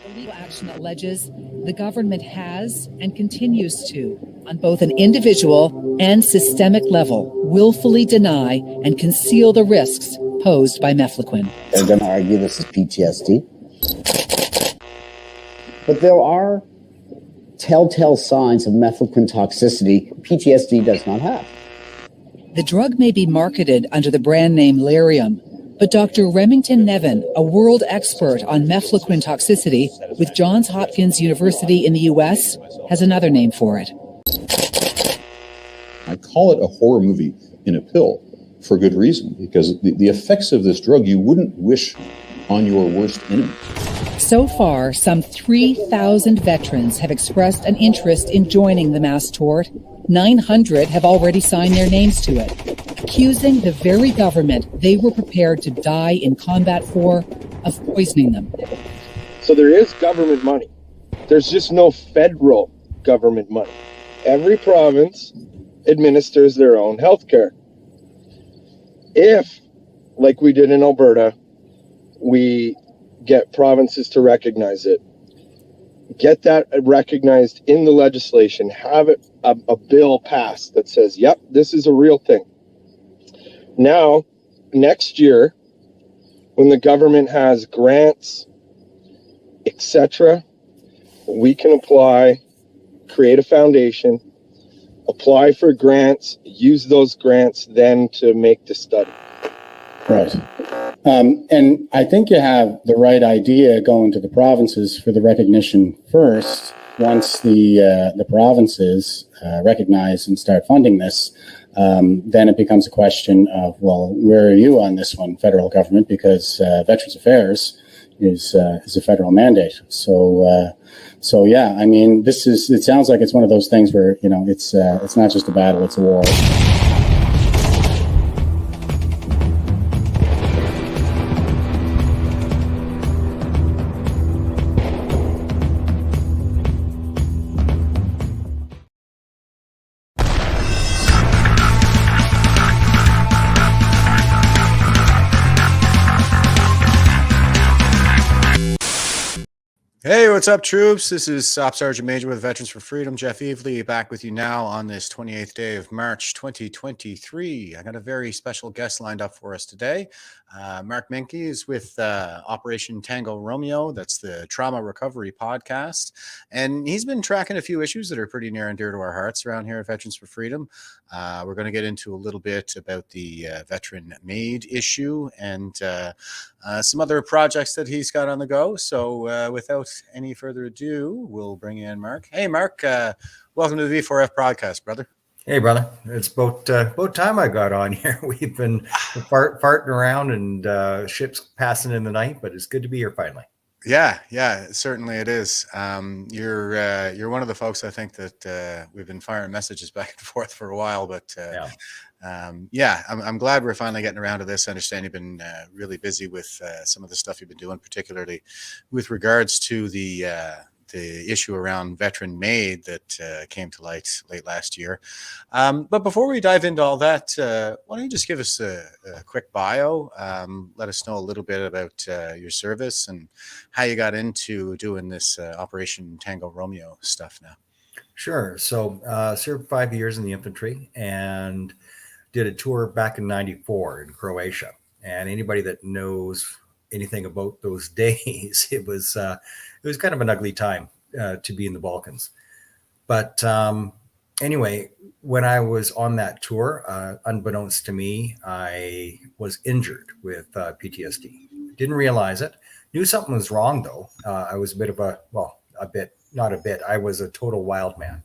The legal action alleges the government has and continues to, on both an individual and systemic level, willfully deny and conceal the risks posed by mefloquine. They're going to argue this is PTSD. But there are telltale signs of mefloquine toxicity PTSD does not have. The drug may be marketed under the brand name Lariam, but Dr. Remington Nevin, a world expert on mefloquine toxicity with Johns Hopkins University in the U.S., has another name for it. I call it a horror movie in a pill for good reason, because the effects of this drug you wouldn't wish on your worst enemy. So far, some 3,000 veterans have expressed an interest in joining the mass tort. 900 have already signed their names to it, accusing the very government they were prepared to die in combat for of poisoning them. So there is government money. There's just no federal government money. Every province administers their own health care. If, like we did in Alberta, we get provinces to recognize it, get that recognized in the legislation, have it a bill passed that says, yep, this is a real thing. Now, next year, when the government has grants, etc., we can apply, create a foundation, apply for grants, use those grants then to make the study. Right. And I think you have the right idea going to the provinces for the recognition first. Once the provinces recognize and start funding this, then it becomes a question of, well, where are you on this one, federal government? Because Veterans Affairs is a federal mandate. So yeah, I mean, it sounds like it's one of those things where, it's not just a battle, it's a war. Hey, what's up, troops? This is Staff Sergeant Major with Veterans for Freedom, Jeff Evely, back with you now on this 28th day of March 2023. I got a very special guest lined up for us today. Meincke is with Operation Tango Romeo. That's the trauma recovery podcast. And he's been tracking a few issues that are pretty near and dear to our hearts around here at Veterans for Freedom. We're going to get into a little bit about the veteran MAiD issue and some other projects that he's got on the go. So without any further ado, we'll bring in Mark. Hey, Mark, welcome to the V4F broadcast, brother. Hey, brother. It's about time I got on here. We've been farting around and ships passing in the night, but it's good to be here finally. Yeah, certainly it is. You're one of the folks I think that we've been firing messages back and forth for a while, but I'm glad we're finally getting around to this. I understand you've been really busy with some of the stuff you've been doing, particularly with regards to the issue around veteran MAiD that came to light late last year. But before we dive into all that, why don't you just give us a quick bio? Let us know a little bit about your service and how you got into doing this Operation Tango Romeo stuff now. Sure. So served 5 years in the infantry and did a tour back in '94 in Croatia. And anybody that knows anything about those days, it was kind of an ugly time to be in the Balkans. But anyway, when I was on that tour, unbeknownst to me, I was injured with PTSD. Didn't realize it. Knew something was wrong, though. I was I was a total wild man.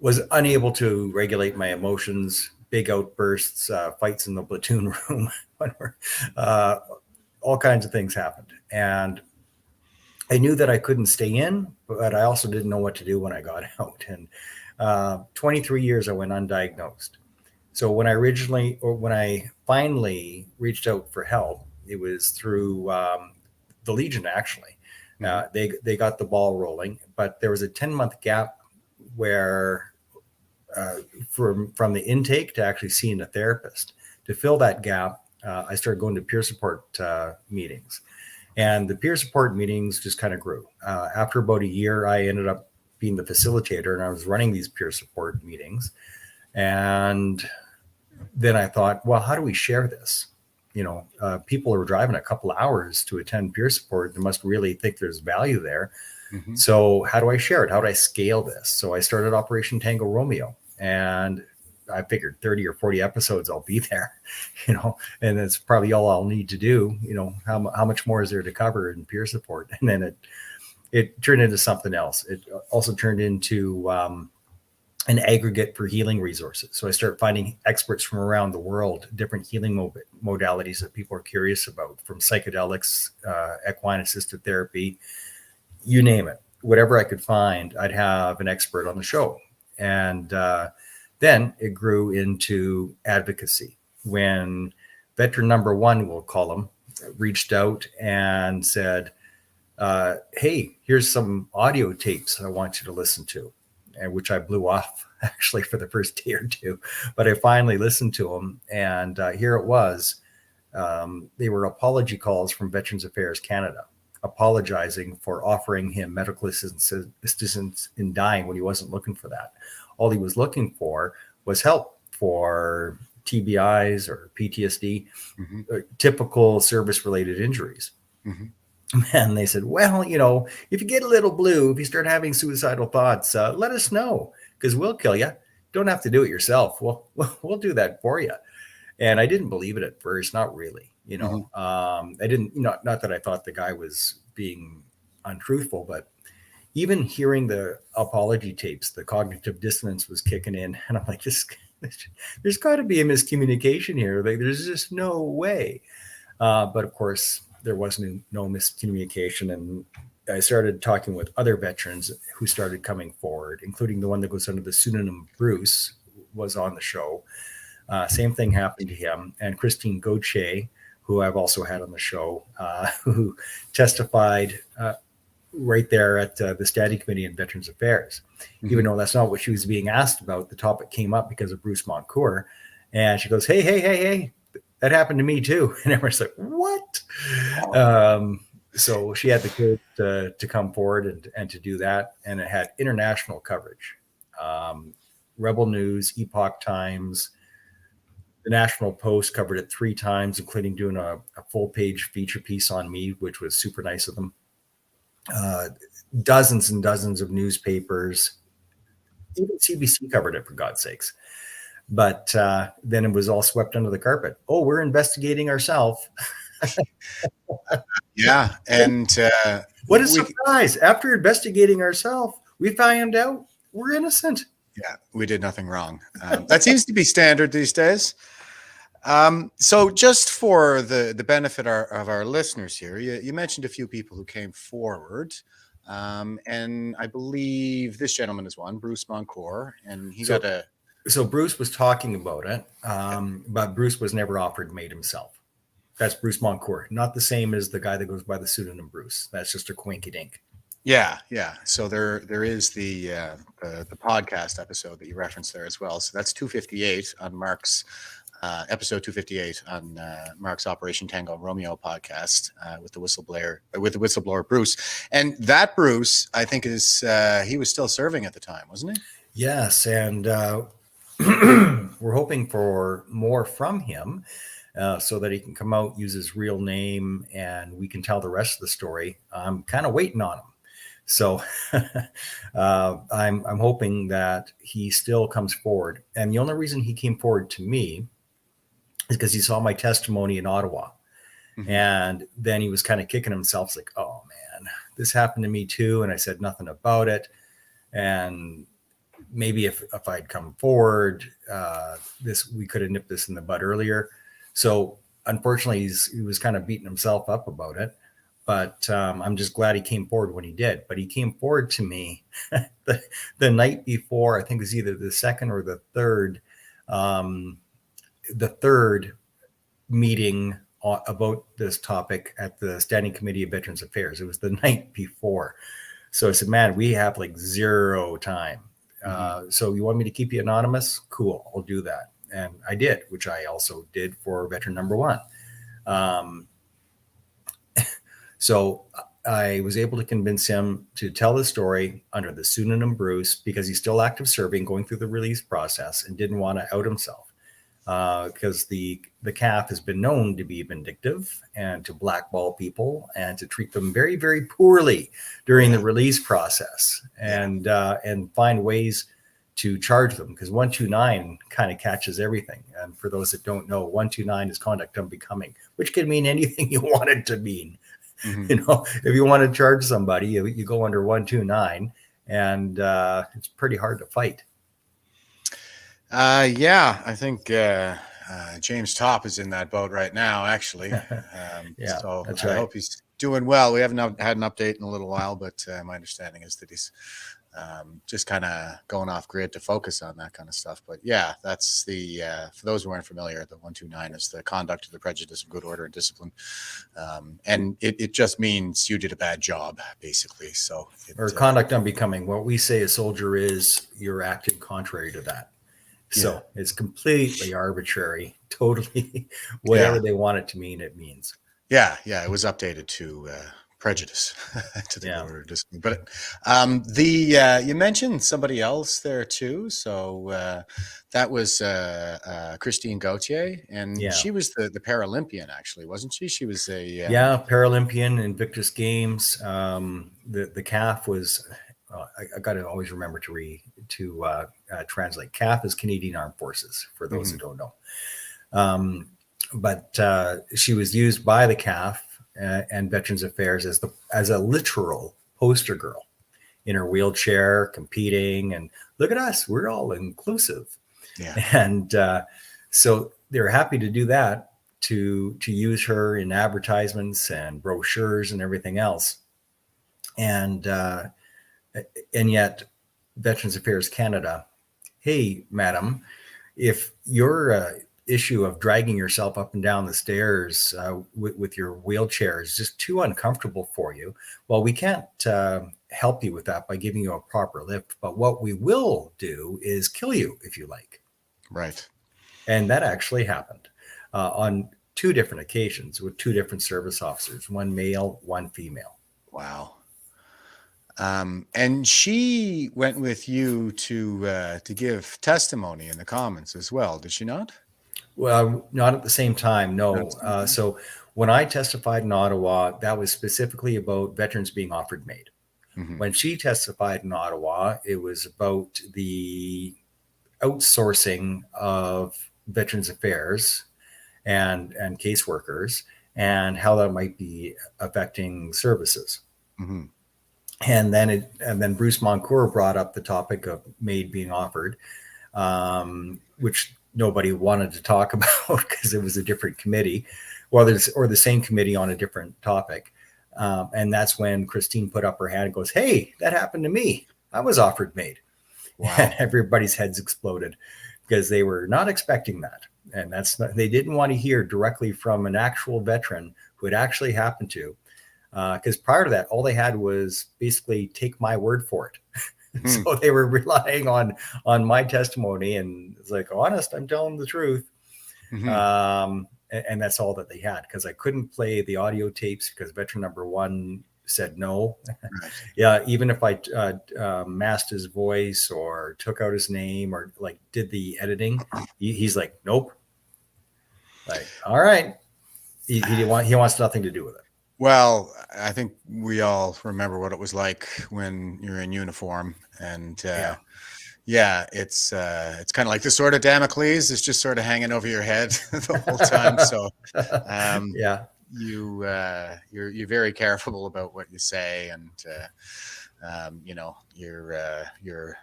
Was unable to regulate my emotions, big outbursts, fights in the platoon room. All kinds of things happened. And I knew that I couldn't stay in, but I also didn't know what to do when I got out. And 23 years I went undiagnosed. So when I finally reached out for help, it was through the Legion, actually. They got the ball rolling, but there was a 10-month gap where from the intake to actually seeing a therapist. To fill that gap, I started going to peer support meetings. And the peer support meetings just kind of grew. After about a year, I ended up being the facilitator, and I was running these peer support meetings. And then I thought, well, how do we share this? People are driving a couple of hours to attend peer support. They must really think there's value there. Mm-hmm. So how do I share it? How do I scale this? So I started Operation Tango Romeo, and I figured 30 or 40 episodes, I'll be there, and that's probably all I'll need to do. How much more is there to cover in peer support? And then it turned into something else. It also turned into an aggregate for healing resources. So I start finding experts from around the world, different healing modalities that people are curious about, from psychedelics, equine assisted therapy, you name it. Whatever I could find, I'd have an expert on the show. And then it grew into advocacy when veteran number one, we'll call him, reached out and said, hey, here's some audio tapes I want you to listen to, and which I blew off actually for the first day or two. But I finally listened to them, and here it was. They were apology calls from Veterans Affairs Canada, apologizing for offering him medical assistance in dying when he wasn't looking for that. All he was looking for was help for TBIs or PTSD, typical service-related injuries. Mm-hmm. And they said, well, if you get a little blue, if you start having suicidal thoughts, let us know, because we'll kill you. Don't have to do it yourself. We'll do that for you. And I didn't believe it at first, not really. I didn't, not that I thought the guy was being untruthful, but even hearing the apology tapes, the cognitive dissonance was kicking in. And I'm like, there's got to be a miscommunication here. Like, there's just no way. But of course, there was no miscommunication. And I started talking with other veterans who started coming forward, including the one that goes under the pseudonym Bruce, was on the show. Same thing happened to him. And Christine Gauthier, who I've also had on the show, who testified right there at the Standing Committee in Veterans Affairs. Mm-hmm. Even though that's not what she was being asked about, the topic came up because of Bruce Meincke. And she goes, hey, that happened to me too. And everyone's like, what? So she had the courage to come forward and to do that. And it had international coverage. Rebel News, Epoch Times, the National Post covered it 3 times, including doing a full-page feature piece on me, which was super nice of them. Dozens and dozens of newspapers, even CBC covered it, for God's sakes. But then it was all swept under the carpet. Oh, we're investigating ourselves. Yeah. And what a surprise. After investigating ourselves, we found out we're innocent. Yeah, we did nothing wrong. That seems to be standard these days. So just for the benefit of our listeners here, you mentioned a few people who came forward. And I believe this gentleman is one, Bruce Meincke, and he got a... So Bruce was talking about it, but Bruce was never offered MAiD himself. That's Bruce Meincke, not the same as the guy that goes by the pseudonym Bruce. That's just a quinky dink. Yeah. So there is the podcast episode that you referenced there as well. So that's 258 on Mark's episode 258 on Mark's Operation Tango Romeo podcast with the whistleblower Bruce. And that Bruce, I think, is he was still serving at the time, wasn't he? Yes, and we're hoping for more from him. So that he can come out, use his real name, and we can tell the rest of the story. I'm kind of waiting on him. So I'm hoping that he still comes forward. And the only reason he came forward to me is because he saw my testimony in Ottawa. Mm-hmm. And then he was kind of kicking himself. It's like, oh, man, this happened to me too. And I said nothing about it. And maybe if I'd come forward, we could have nipped this in the bud earlier. So unfortunately, he was kind of beating himself up about it. But I'm just glad he came forward when he did. But he came forward to me the night before. I think it was either the second or the third meeting about this topic at the Standing Committee of Veterans Affairs. It was the night before. So I said, man, we have like zero time. So you want me to keep you anonymous? Cool, I'll do that. And I did, which I also did for veteran number one. So I was able to convince him to tell the story under the pseudonym Bruce because he's still active serving, going through the release process, and didn't want to out himself. Because the CAF has been known to be vindictive and to blackball people and to treat them very, very poorly during the release process, and find ways to charge them, because 129 kind of catches everything. And for those that don't know, 129 is conduct unbecoming, which can mean anything you want it to mean. If you want to charge somebody, you go under 129, and it's pretty hard to fight. I think James Topp is in that boat right now, actually. So that's I right. hope he's doing well. We haven't had an update in a little while, but my understanding is that he's just kind of going off grid to focus on that kind of stuff. But yeah, that's the for those who aren't familiar, the 129 is the conduct of the prejudice of good order and discipline, and it just means you did a bad job, basically. So or conduct unbecoming. What we say a soldier is, you're acting contrary to that. So it's completely arbitrary, totally whatever they want it to mean, it means. Yeah, it was updated to prejudice to the order of discipline. But you mentioned somebody else there too. So that was Christine Gauthier, and she was the Paralympian, actually, wasn't she? She was a Paralympian, Invictus Games. The CAF was. I got to always remember to translate. CAF is Canadian Armed Forces, for those who don't know. But she was used by the CAF and Veterans Affairs as a literal poster girl in her wheelchair, competing, and look at us, we're all inclusive. And so they're happy to do that, to use her in advertisements and brochures and everything else. And yet Veterans Affairs Canada, hey, madam, if your issue of dragging yourself up and down the stairs with your wheelchair is just too uncomfortable for you, well, we can't help you with that by giving you a proper lift. But what we will do is kill you if you like. Right. And that actually happened on 2 different occasions with 2 different service officers, one male, one female. Wow. And she went with you to give testimony in the Commons as well, did she not? Well, not at the same time, no. So when I testified in Ottawa, that was specifically about veterans being offered MAiD. When she testified in Ottawa, it was about the outsourcing of Veterans Affairs and caseworkers, and how that might be affecting services. And then Bruce Moncour brought up the topic of MAiD being offered, which nobody wanted to talk about because it was a different committee, or the same committee on a different topic. And that's when Christine put up her hand and goes, "Hey, that happened to me. I was offered MAiD." Wow. And everybody's heads exploded because they were not expecting that. And they didn't want to hear directly from an actual veteran who it actually happened to. Because prior to that, all they had was basically take my word for it. So they were relying on my testimony, and it's like, honest, I'm telling the truth. And that's all that they had, because I couldn't play the audio tapes because veteran number 1 said no. Even if I masked his voice or took out his name or like did the editing, he's like, nope. Like, all right. He wants nothing to do with it. Well, I think we all remember what it was like when you're in uniform, and it's kind of like the sword of Damocles is just sort of hanging over your head the whole time. So you're very careful about what you say, and your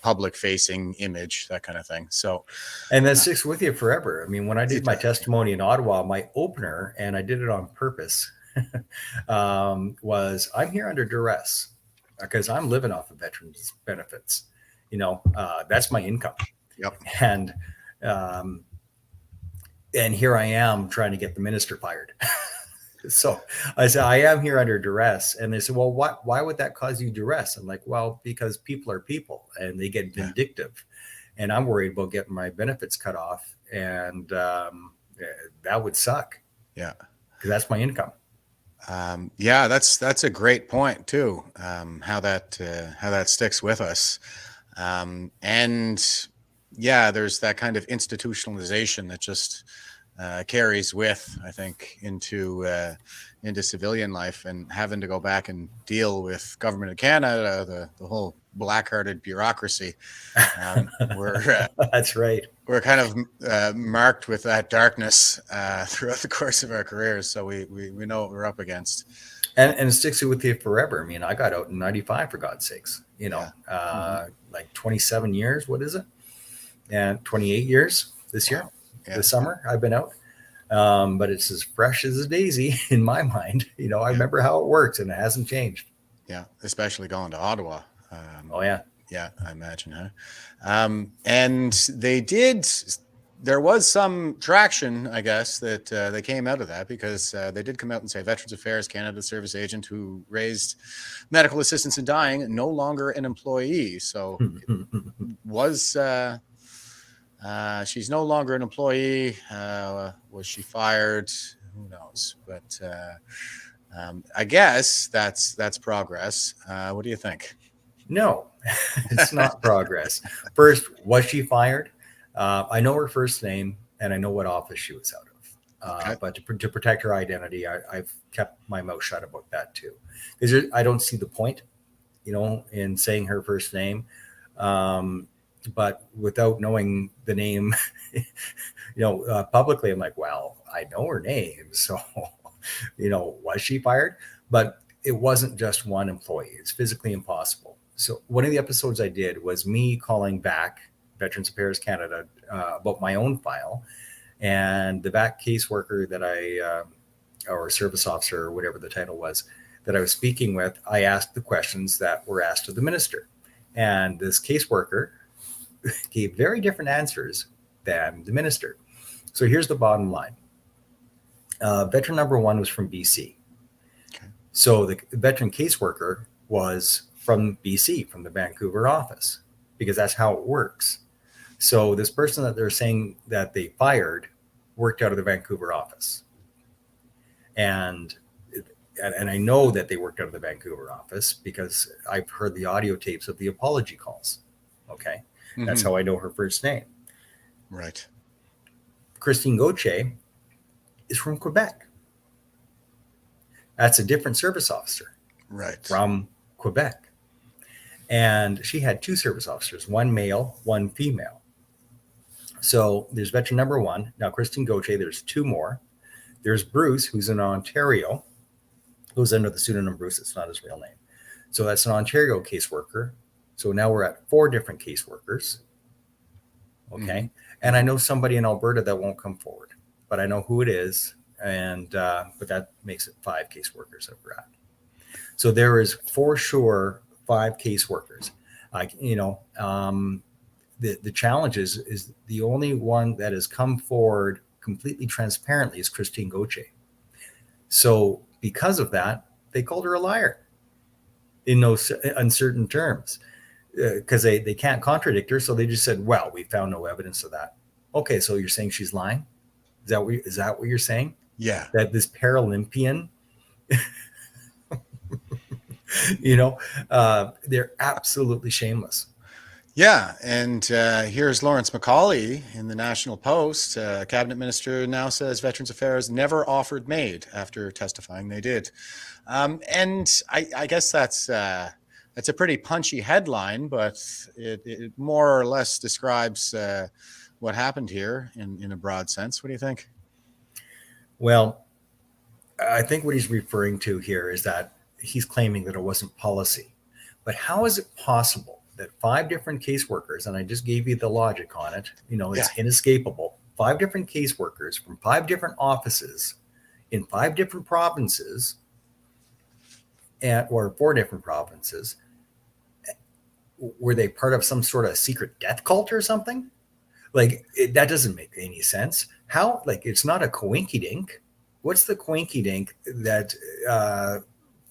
public facing image, that kind of thing. So, and that sticks with you forever. I mean, when I did my testimony in Ottawa, my opener, and I did it on purpose, was, I'm here under duress because I'm living off of veterans benefits. That's my income. Yep. And here I am trying to get the minister fired. So I said, I am here under duress. And they said, well, why would that cause you duress? I'm like, well, because people are people and they get vindictive, and I'm worried about getting my benefits cut off. And that would suck. Yeah. Because that's my income. Yeah, that's a great point too. How that sticks with us, and yeah, there's that kind of institutionalization that just carries with, I think, into civilian life, and having to go back and deal with government of Canada, the whole black-hearted bureaucracy. We're That's right. we're kind of marked with that darkness throughout the course of our careers, so we know what we're up against. And it sticks with you forever. I mean, I got out in 95, for God's sakes, like 27 years. What is it? And 28 years this year, this summer, I've been out. But it's as fresh as a daisy in my mind. I remember how it works, and it hasn't changed. Yeah, especially going to Ottawa. Oh, yeah. Yeah, I imagine, huh? And there was some traction, I guess, that they came out of that, because they did come out and say Veterans Affairs Canada service agent who raised medical assistance in dying, no longer an employee. So was she's no longer an employee. Was she fired? Who knows? But I guess that's progress. What do you think? No, it's not progress. First, was she fired? I know her first name, and I know what office she was out of. Okay. But to protect her identity, I've kept my mouth shut about that too, because I don't see the point, in saying her first name. But without knowing the name, publicly, I'm like, well, I know her name, so was she fired? But it wasn't just one employee. It's physically impossible. So one of the episodes I did was me calling back Veterans Affairs Canada about my own file, and the back caseworker that or service officer, or whatever the title was, that I was speaking with, I asked the questions that were asked of the minister, and this caseworker gave very different answers than the minister. So here's the bottom line. Veteran number one was from BC. Okay. So the veteran caseworker was from BC, from the Vancouver office, because that's how it works. So this person that they're saying that they fired worked out of the Vancouver office. And I know that they worked out of the Vancouver office because I've heard the audio tapes of the apology calls. Okay. Mm-hmm. That's how I know her first name. Right. Christine Gauthier is from Quebec. That's a different service officer. Right. From Quebec. And she had two service officers, one male, one female. So there's veteran number one. Now, Christine Gauthier, there's two more. There's Bruce, who's in Ontario, goes under the pseudonym Bruce. It's not his real name. So that's an Ontario caseworker. So now we're at 4 different caseworkers. Okay. Mm-hmm. And I know somebody in Alberta that won't come forward, but I know who it is. And, but that makes it 5 caseworkers that we're at. So there is for sure 5 caseworkers. The challenge is the only one that has come forward completely transparently is Christine Gauthier. So because of that, they called her a liar in those uncertain terms, because they can't contradict her. So they just said, well, we found no evidence of that. Okay, so you're saying she's lying? Is that what you're saying? Yeah. That this Paralympian, they're absolutely shameless. Yeah, and here's Lawrence Macaulay in the National Post. Cabinet Minister now says Veterans Affairs never offered MAiD after testifying they did. And I guess that's a pretty punchy headline, but it more or less describes what happened here in a broad sense. What do you think? Well, I think what he's referring to here is that he's claiming that it wasn't policy. But how is it possible that 5 different caseworkers, and I just gave you the logic on it, it's inescapable, 5 different caseworkers from 5 different offices in 5 different provinces, or 4 different provinces, were they part of some sort of secret death cult or something? That doesn't make any sense. How? It's not a coinkydink. What's the coinkydink that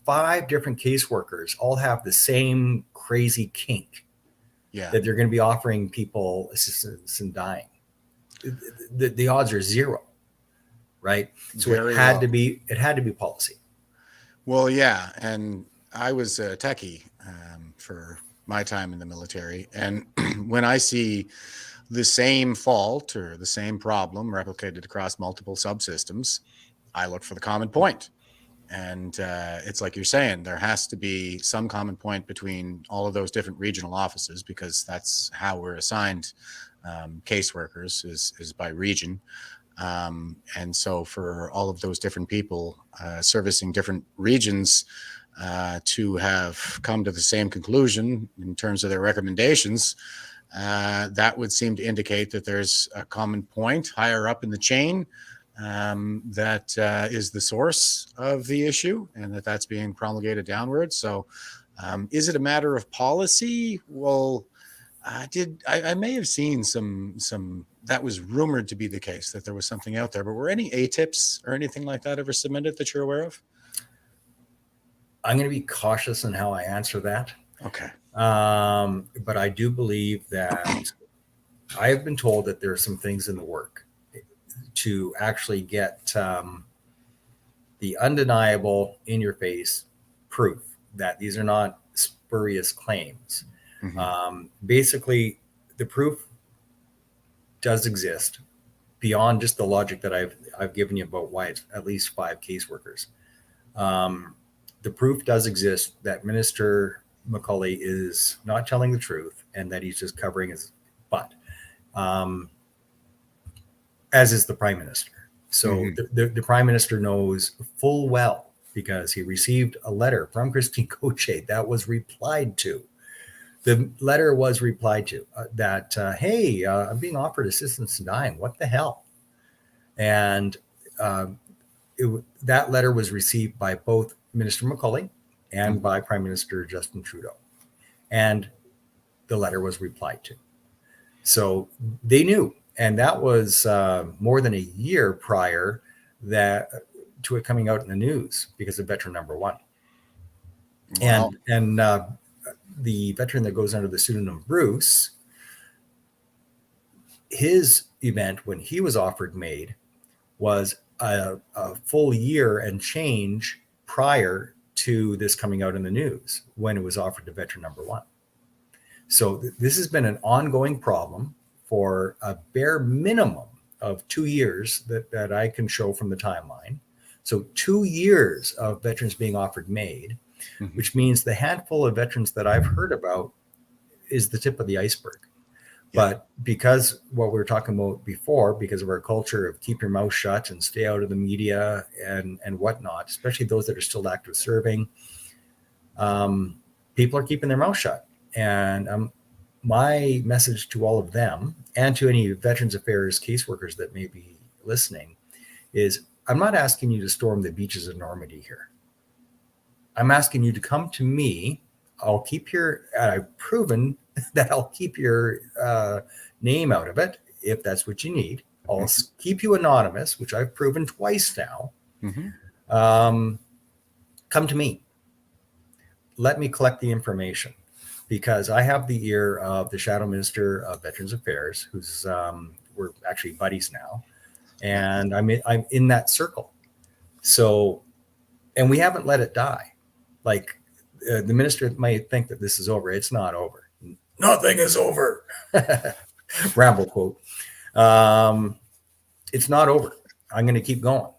5 different caseworkers all have the same crazy kink that they're going to be offering people assistance in dying? The odds are 0, right? So it had to be policy. Well, yeah, and I was a techie for my time in the military, and when I see the same fault or the same problem replicated across multiple subsystems, I look for the common point. And it's like you're saying, there has to be some common point between all of those different regional offices, because that's how we're assigned caseworkers is by region. And so for all of those different people servicing different regions to have come to the same conclusion in terms of their recommendations, that would seem to indicate that there's a common point higher up in the chain that is the source of the issue, and that's being promulgated downwards. So is it a matter of policy? Well, I may have seen some that was rumored to be the case, that there was something out there, but were any ATIPs or anything like that ever submitted that you're aware of? I'm going to be cautious in how I answer that. Okay. But I do believe that I have been told that there are some things in the work to actually get the undeniable, in your face proof that these are not spurious claims. Basically, the proof does exist beyond just the logic that I've given you about why it's at least 5 caseworkers. The proof does exist that Minister McCauley is not telling the truth and that he's just covering his butt, as is the Prime Minister. So the Prime Minister knows full well, because he received a letter from Christine Gauthier that was replied to. The letter was replied to that, hey, I'm being offered assistance in dying. What the hell? And that letter was received by both Minister McCauley and by Prime Minister Justin Trudeau. And the letter was replied to. So they knew. And that was more than a year prior to it coming out in the news because of veteran number 1. Wow. And the veteran that goes under the pseudonym Bruce, his event when he was offered MAiD was a full year and change prior to this coming out in the news, when it was offered to veteran number 1. So this has been an ongoing problem for a bare minimum of 2 years that I can show from the timeline. So 2 years of veterans being offered MAiD, which means the handful of veterans that I've heard about is the tip of the iceberg. But because what we were talking about before, because of our culture of keep your mouth shut and stay out of the media and whatnot, especially those that are still active serving, people are keeping their mouth shut. And my message to all of them and to any Veterans Affairs caseworkers that may be listening is, I'm not asking you to storm the beaches of Normandy here. I'm asking you to come to me. I've proven that I'll keep your name out of it if that's what you need. I'll keep you anonymous, which I've proven twice now. Come to me. Let me collect the information, because I have the ear of the Shadow Minister of Veterans Affairs, who's we're actually buddies now, and I'm in that circle. So, and we haven't let it die. Like the minister might think that this is over. It's not over. Nothing is over. Ramble quote. It's not over. I'm going to keep going,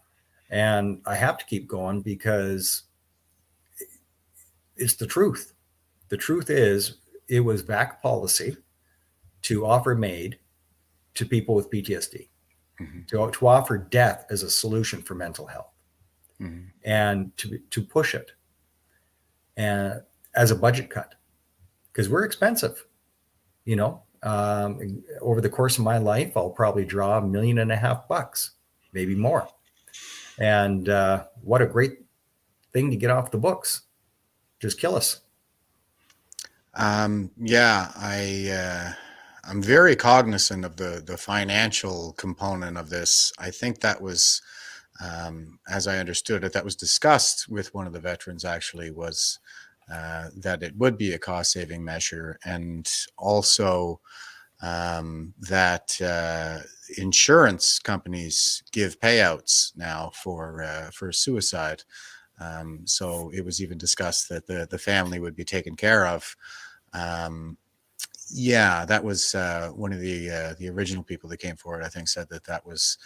and I have to keep going because it's the truth. The truth is, it was VAC policy to offer MAiD to people with PTSD, to offer death as a solution for mental health, and to push it and as a budget cut, because we're expensive. You know, over the course of my life, I'll probably draw $1.5 million, maybe more. And what a great thing to get off the books. Just kill us. Yeah, I'm very cognizant of the financial component of this. I think that was, as I understood it, that was discussed with one of the veterans actually, was that it would be a cost-saving measure, and also that insurance companies give payouts now for suicide. So it was even discussed that the family would be taken care of. Yeah, that was one of the original people that came forward. I think said that was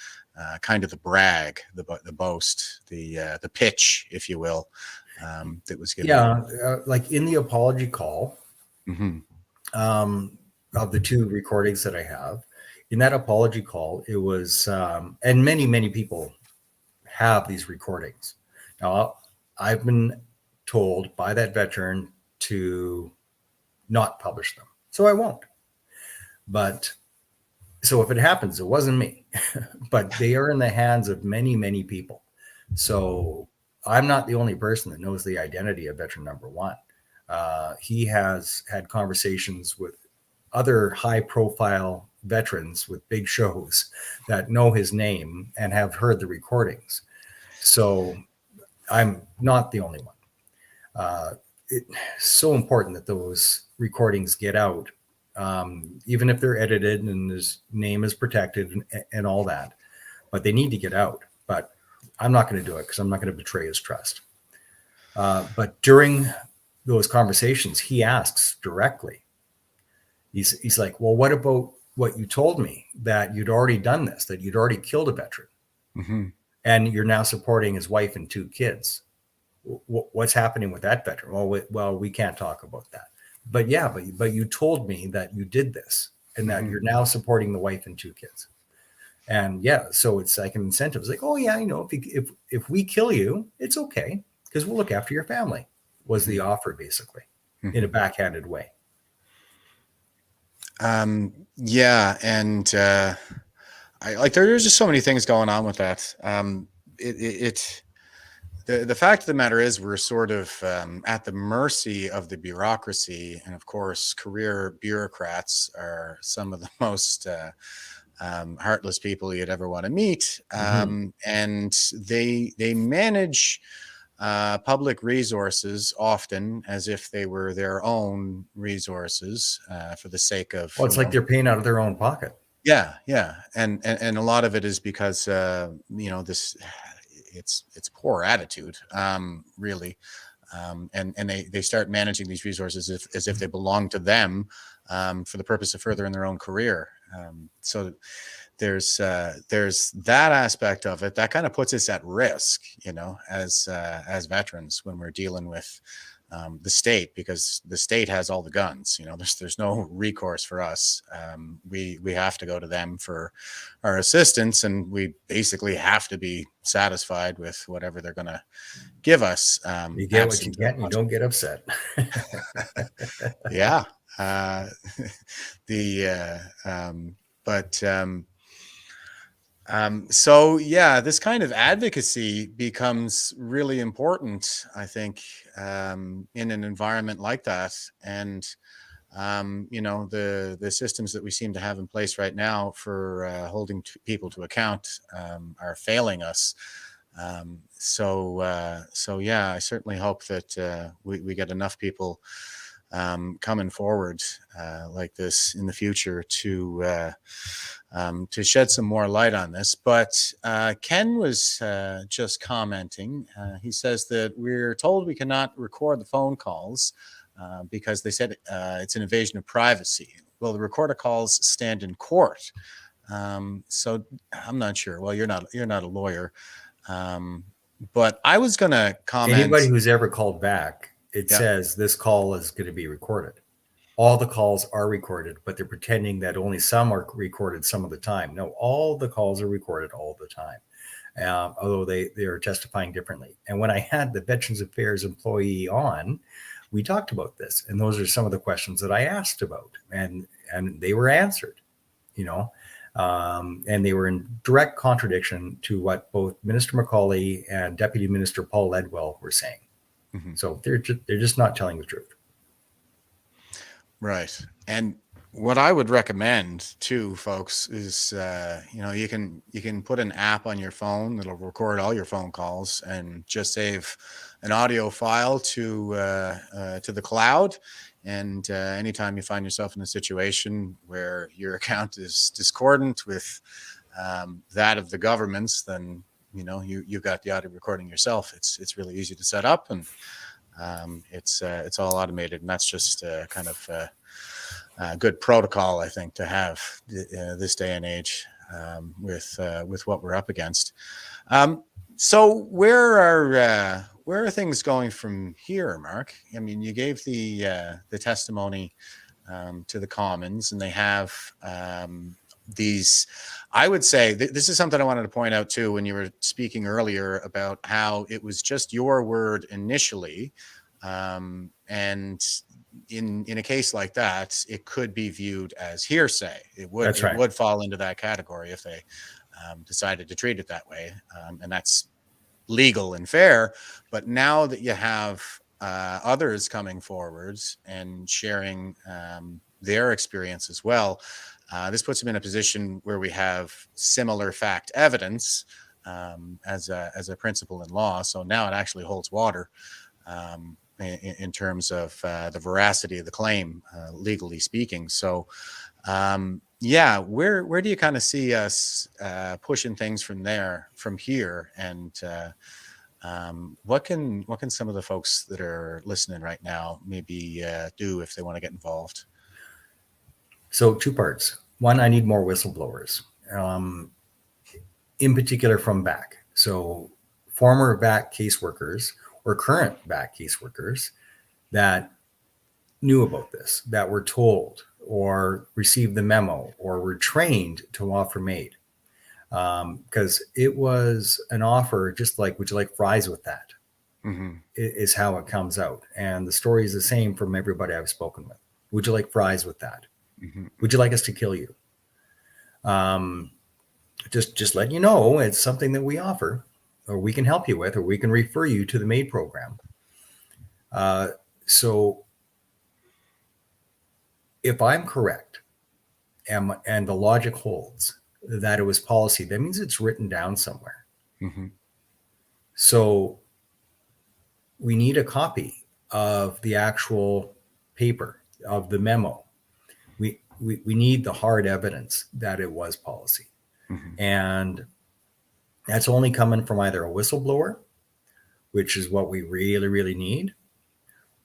kind of the brag, the boast, the pitch, if you will, that was given. Yeah, like in the apology call, Mm-hmm. Of the two recordings that I have, in that apology call, it was, and many people have these recordings. Now, I've been told by that veteran to not publish them, so I won't. But so if it happens, it wasn't me, but they are in the hands of many people. So I'm not the only person that knows the identity of veteran number one. He has had conversations with other high profile veterans with big shows that know his name and have heard the recordings. So I'm not the only one. It's so important that those recordings get out, even if they're edited and his name is protected and all that, but they need to get out. But I'm not going to do it because I'm not going to betray his trust. But during those conversations, he asks directly, he's like, well, what about what you told me that you'd already done this, that you'd already killed a veteran, Mm-hmm. and you're now supporting his wife and 2 kids? What's happening with that veteran? Well, we can't talk about that. But yeah, but you told me that you did this and that you're now supporting the wife and 2 kids. And yeah, so it's like an incentive. It's like, oh yeah, if we kill you, it's okay because we'll look after your family. Was the offer basically in a backhanded way. Yeah, and I like there's just so many things going on with that. The fact of the matter is we're sort of at the mercy of the bureaucracy, and of course, career bureaucrats are some of the most heartless people you'd ever want to meet, and they manage public resources often as if they were their own resources for the sake of. Well, it's like they're paying out of their own pocket. Yeah, and a lot of it is because this it's poor attitude, really, and they start managing these resources as if they belong to them for the purpose of furthering their own career. So there's that aspect of it that kind of puts us at risk, as veterans when we're dealing with the state, because the state has all the guns. There's no recourse for us. We have to go to them for our assistance, and we basically have to be satisfied with whatever they're going to give us. You get what you get, and you don't get upset. Yeah. So yeah, this kind of advocacy becomes really important, I think, in an environment like that. And the systems that we seem to have in place right now for holding people to account are failing us. So yeah, I certainly hope that we get enough people coming forward like this in the future to shed some more light on this. But Ken was just commenting. He says that we're told we cannot record the phone calls because they said it's an invasion of privacy. Well, the recorded calls stand in court. So I'm not sure. Well, you're not a lawyer. But I was going to comment. Anybody who's ever called back, it says this call is going to be recorded. All the calls are recorded, but they're pretending that only some are recorded some of the time. No, all the calls are recorded all the time, although they are testifying differently. And when I had the Veterans Affairs employee on, we talked about this. And those are some of the questions that I asked about. And they were answered, and they were in direct contradiction to what both Minister McCauley and Deputy Minister Paul Ledwell were saying. Mm-hmm. So they're just not telling the truth. Right. And what I would recommend too, folks, is you can put an app on your phone that'll record all your phone calls and just save an audio file to the cloud. And anytime you find yourself in a situation where your account is discordant with that of the government's, then you've got the audio recording yourself. It's really easy to set up, and it's all automated, and that's just kind of good protocol, I think, to have this day and age with what we're up against. So where are things going from here, Mark? I mean, you gave the testimony to the Commons, and they have these. I would say this is something I wanted to point out too when you were speaking earlier about how it was just your word initially, and in a case like that, it could be viewed as hearsay. It would fall into that category if they decided to treat it that way, and that's legal and fair. But now that you have others coming forwards and sharing their experience as well, this puts them in a position where we have similar fact evidence as a principle in law. So now it actually holds water in terms of the veracity of the claim, legally speaking. So, where do you kind of see us pushing things from here, and what can some of the folks that are listening right now maybe do if they want to get involved? So 2 parts. One, I need more whistleblowers, in particular from back. So former back caseworkers or current back caseworkers that knew about this, that were told or received the memo or were trained to offer MAiD. Because it was an offer just like, would you like fries with that? Mm-hmm. Is how it comes out. And the story is the same from everybody I've spoken with. Would you like fries with that? Mm-hmm. Would you like us to kill you? Just letting you know, it's something that we offer, or we can help you with, or we can refer you to the MAiD program. So if I'm correct, and the logic holds that it was policy, that means it's written down somewhere. Mm-hmm. So we need a copy of the actual paper, of the memo. We need the hard evidence that it was policy. Mm-hmm. And that's only coming from either a whistleblower, which is what we really, really need,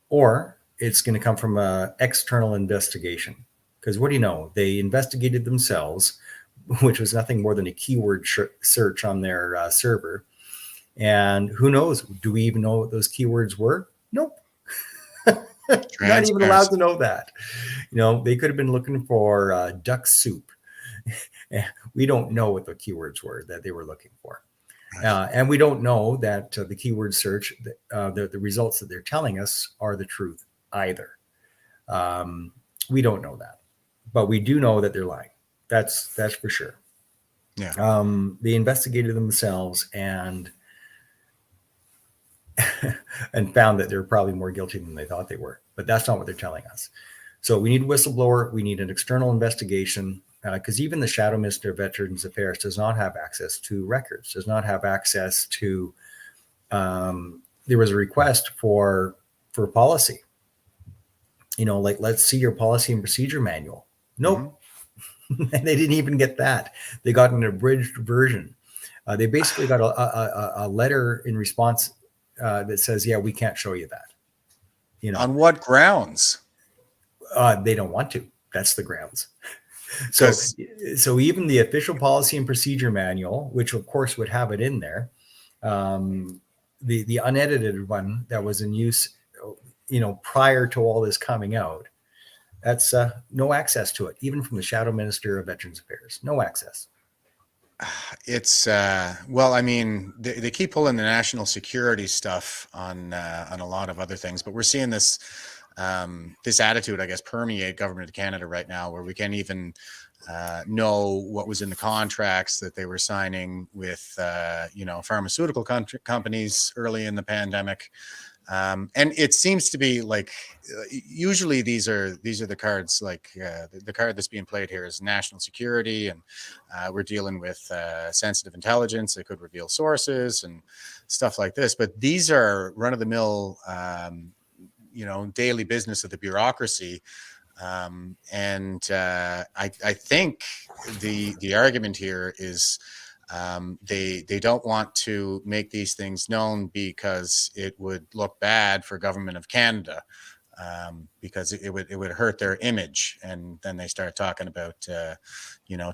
or it's going to come from an external investigation. Because what do you know? They investigated themselves, which was nothing more than a keyword search on their server. And who knows? Do we even know what those keywords were? Nope. Not even allowed to know that. They could have been looking for duck soup. We don't know what the keywords were that they were looking for. And we don't know that the keyword search, the results that they're telling us are the truth either. We don't know that, but we do know that they're lying. That's for sure. Yeah. They investigated themselves and found that they're probably more guilty than they thought they were, but that's not what they're telling us. So we need a whistleblower. We need an external investigation, because even the Shadow Minister of Veterans Affairs does not have access to records, does not have access to, there was a request for policy, like, let's see your policy and procedure manual. Nope. Mm-hmm. They didn't even get that. They got an abridged version. They basically got a letter in response that says, yeah, we can't show you that. On what grounds? They don't want to. That's the grounds. So even the official policy and procedure manual, which of course would have it in there, the unedited one that was in use, prior to all this coming out, that's no access to it, even from the Shadow Minister of Veterans Affairs. No access. It's well, I mean, they keep pulling the national security stuff on a lot of other things, but we're seeing this this attitude, I guess, permeate government of Canada right now, where we can't even know what was in the contracts that they were signing with pharmaceutical companies early in the pandemic. And it seems to be like usually these are the cards, like the card that's being played here is national security, and we're dealing with sensitive intelligence that could reveal sources and stuff like this. But these are run-of-the-mill, daily business of the bureaucracy. And I think the argument here is They don't want to make these things known because it would look bad for Government of Canada, because it would hurt their image. And then they start talking about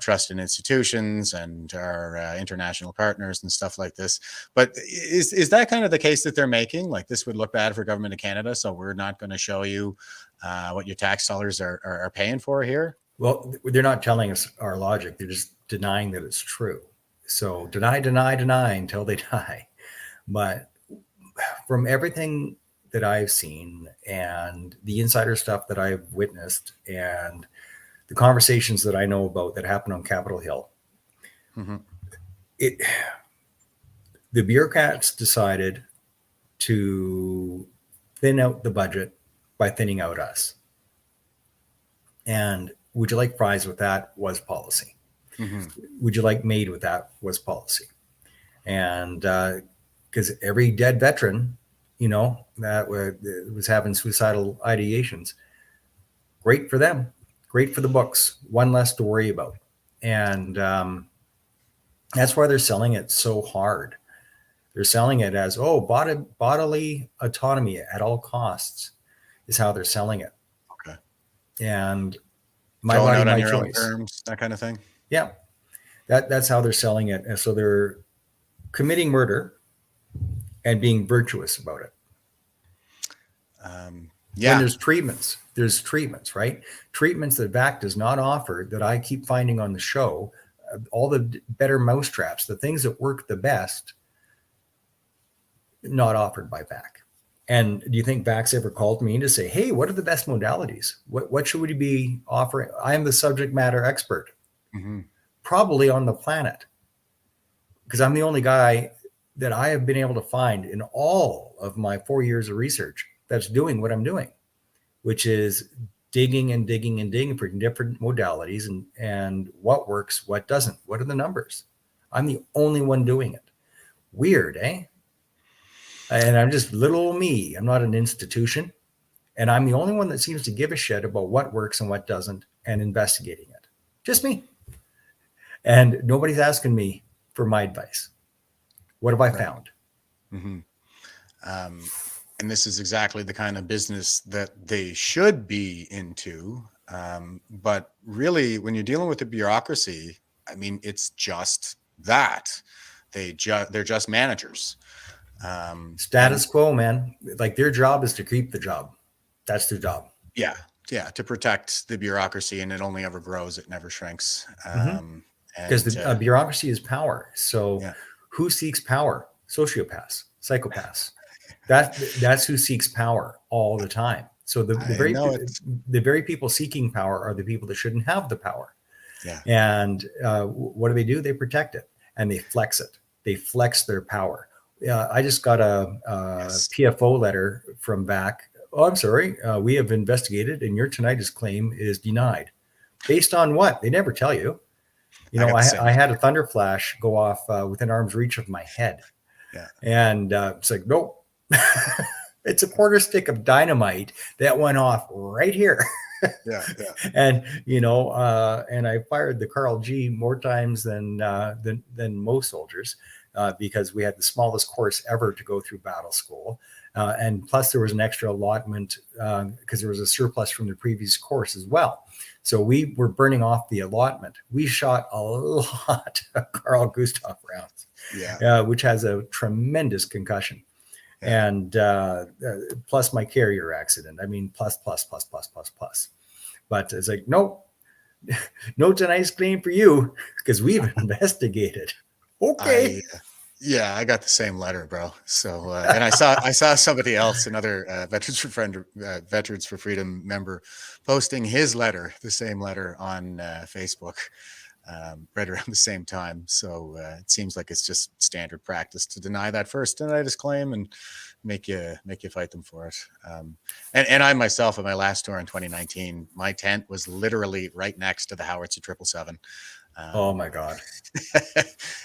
trust in institutions and our international partners and stuff like this. But is that kind of the case that they're making? Like, this would look bad for Government of Canada, so we're not going to show you what your tax dollars are paying for here? Well, they're not telling us our logic. They're just denying that it's true. So deny until they die. But from everything that I've seen and the insider stuff that I've witnessed and the conversations that I know about that happen on Capitol Hill, the bureaucrats decided to thin out the budget by thinning out us. And would you like fries with that was policy. Would you like MAiD with that was policy. And because every dead veteran, that was having suicidal ideations, great for them, great for the books, one less to worry about. And that's why they're selling it so hard. They're selling it as, bodily autonomy at all costs is how they're selling it. Okay. And my Going body, out on my your own choice. terms, that kind of thing. Yeah, that's how they're selling it. And so they're committing murder and being virtuous about it. When there's treatments, right? Treatments that VAC does not offer, that I keep finding on the show, all the better mousetraps, the things that work the best, not offered by VAC. And do you think VAC's ever called me to say, hey, what are the best modalities? What should we be offering? I am the subject matter expert, probably on the planet, because I'm the only guy that I have been able to find in all of my 4 years of research that's doing what I'm doing, which is digging and digging and digging for different modalities and what works, what doesn't, what are the numbers. I'm the only one doing it. Weird, eh? And I'm just little old me. I'm not an institution. And I'm the only one that seems to give a shit about what works and what doesn't and investigating it. Just me. And nobody's asking me for my advice. What have I found? And this is exactly the kind of business that they should be into. But really, when you're dealing with the bureaucracy, I mean, it's just that. They're just managers. Status quo, man. Like, their job is to keep the job. That's their job. Yeah, to protect the bureaucracy, and it only ever grows; it never shrinks. Because the bureaucracy is power. So, who seeks power? Sociopaths, psychopaths. That's who seeks power all the time. So the very people seeking power are the people that shouldn't have the power. Yeah. And what do? They protect it and they flex it. They flex their power. I just got a PFO letter from VAC. Oh, I'm sorry. We have investigated, and your tinnitus claim is denied. Based on what? They never tell you. I had a thunder flash go off within arm's reach of my head. Yeah. And it's like, nope. It's a quarter stick of dynamite that went off right here. And and I fired the Carl G more times than most soldiers, because we had the smallest course ever to go through battle school, and plus there was an extra allotment because there was a surplus from the previous course as well. So we were burning off the allotment. We shot a lot of Carl Gustav rounds, which has a tremendous concussion. And plus my carrier accident. I mean, plus. But it's like, nope, no tinnitus claim for you because we've investigated. Okay. I got the same letter, bro. So, and I saw somebody else, another Veterans for Freedom member, posting his letter, the same letter on Facebook. Right around the same time. So it seems like it's just standard practice to deny that first tinnitus claim and make you fight them for it. And I myself, at my last tour in 2019, my tent was literally right next to the Howitzer 777. Oh my God.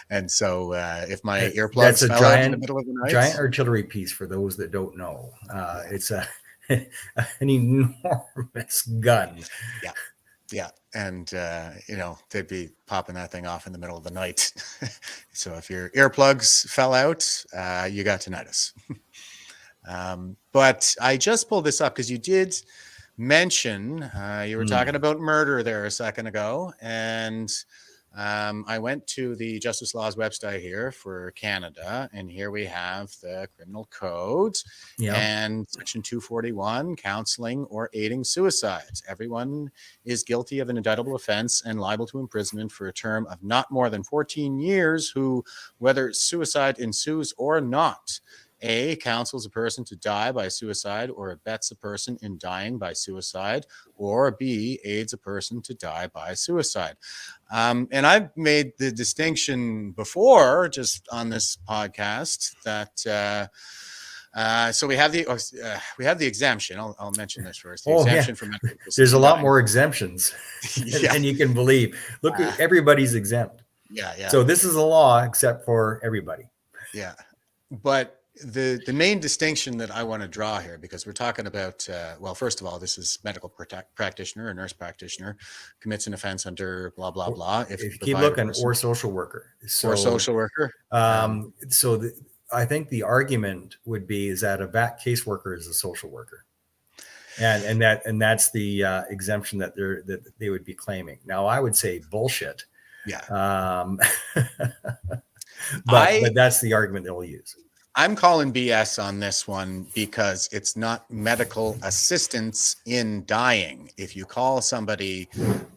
And so if my earplugs fell out in the middle of the night, giant artillery piece, for those that don't know, it's an enormous gun. Yeah. And, they'd be popping that thing off in the middle of the night. So if your earplugs fell out, you got tinnitus. But I just pulled this up because you did mention you were talking about murder there a second ago. And I went to the Justice Law's website here for Canada, and here we have the criminal code and section 241, counseling or aiding suicides. Everyone is guilty of an indictable offense and liable to imprisonment for a term of not more than 14 years who, whether suicide ensues or not, A, counsels a person to die by suicide or abets a person in dying by suicide, or B, aids a person to die by suicide. And I've made the distinction before, just on this podcast, that so we have the exemption. I'll mention this first. The exemption from medical There's a lot more exemptions than you can believe. Look, everybody's exempt. Yeah. So this is a law except for everybody. Yeah, but the main distinction that I want to draw here, because we're talking about, well, first of all, this is medical practitioner or nurse practitioner commits an offense under blah, blah, blah. If you keep looking, or social worker. Or social worker. I think the argument would be is that a VAC caseworker is a social worker. And that's the exemption that they would be claiming. Now, I would say bullshit. Yeah. But that's the argument they'll use. I'm calling BS on this one because it's not medical assistance in dying. If you call somebody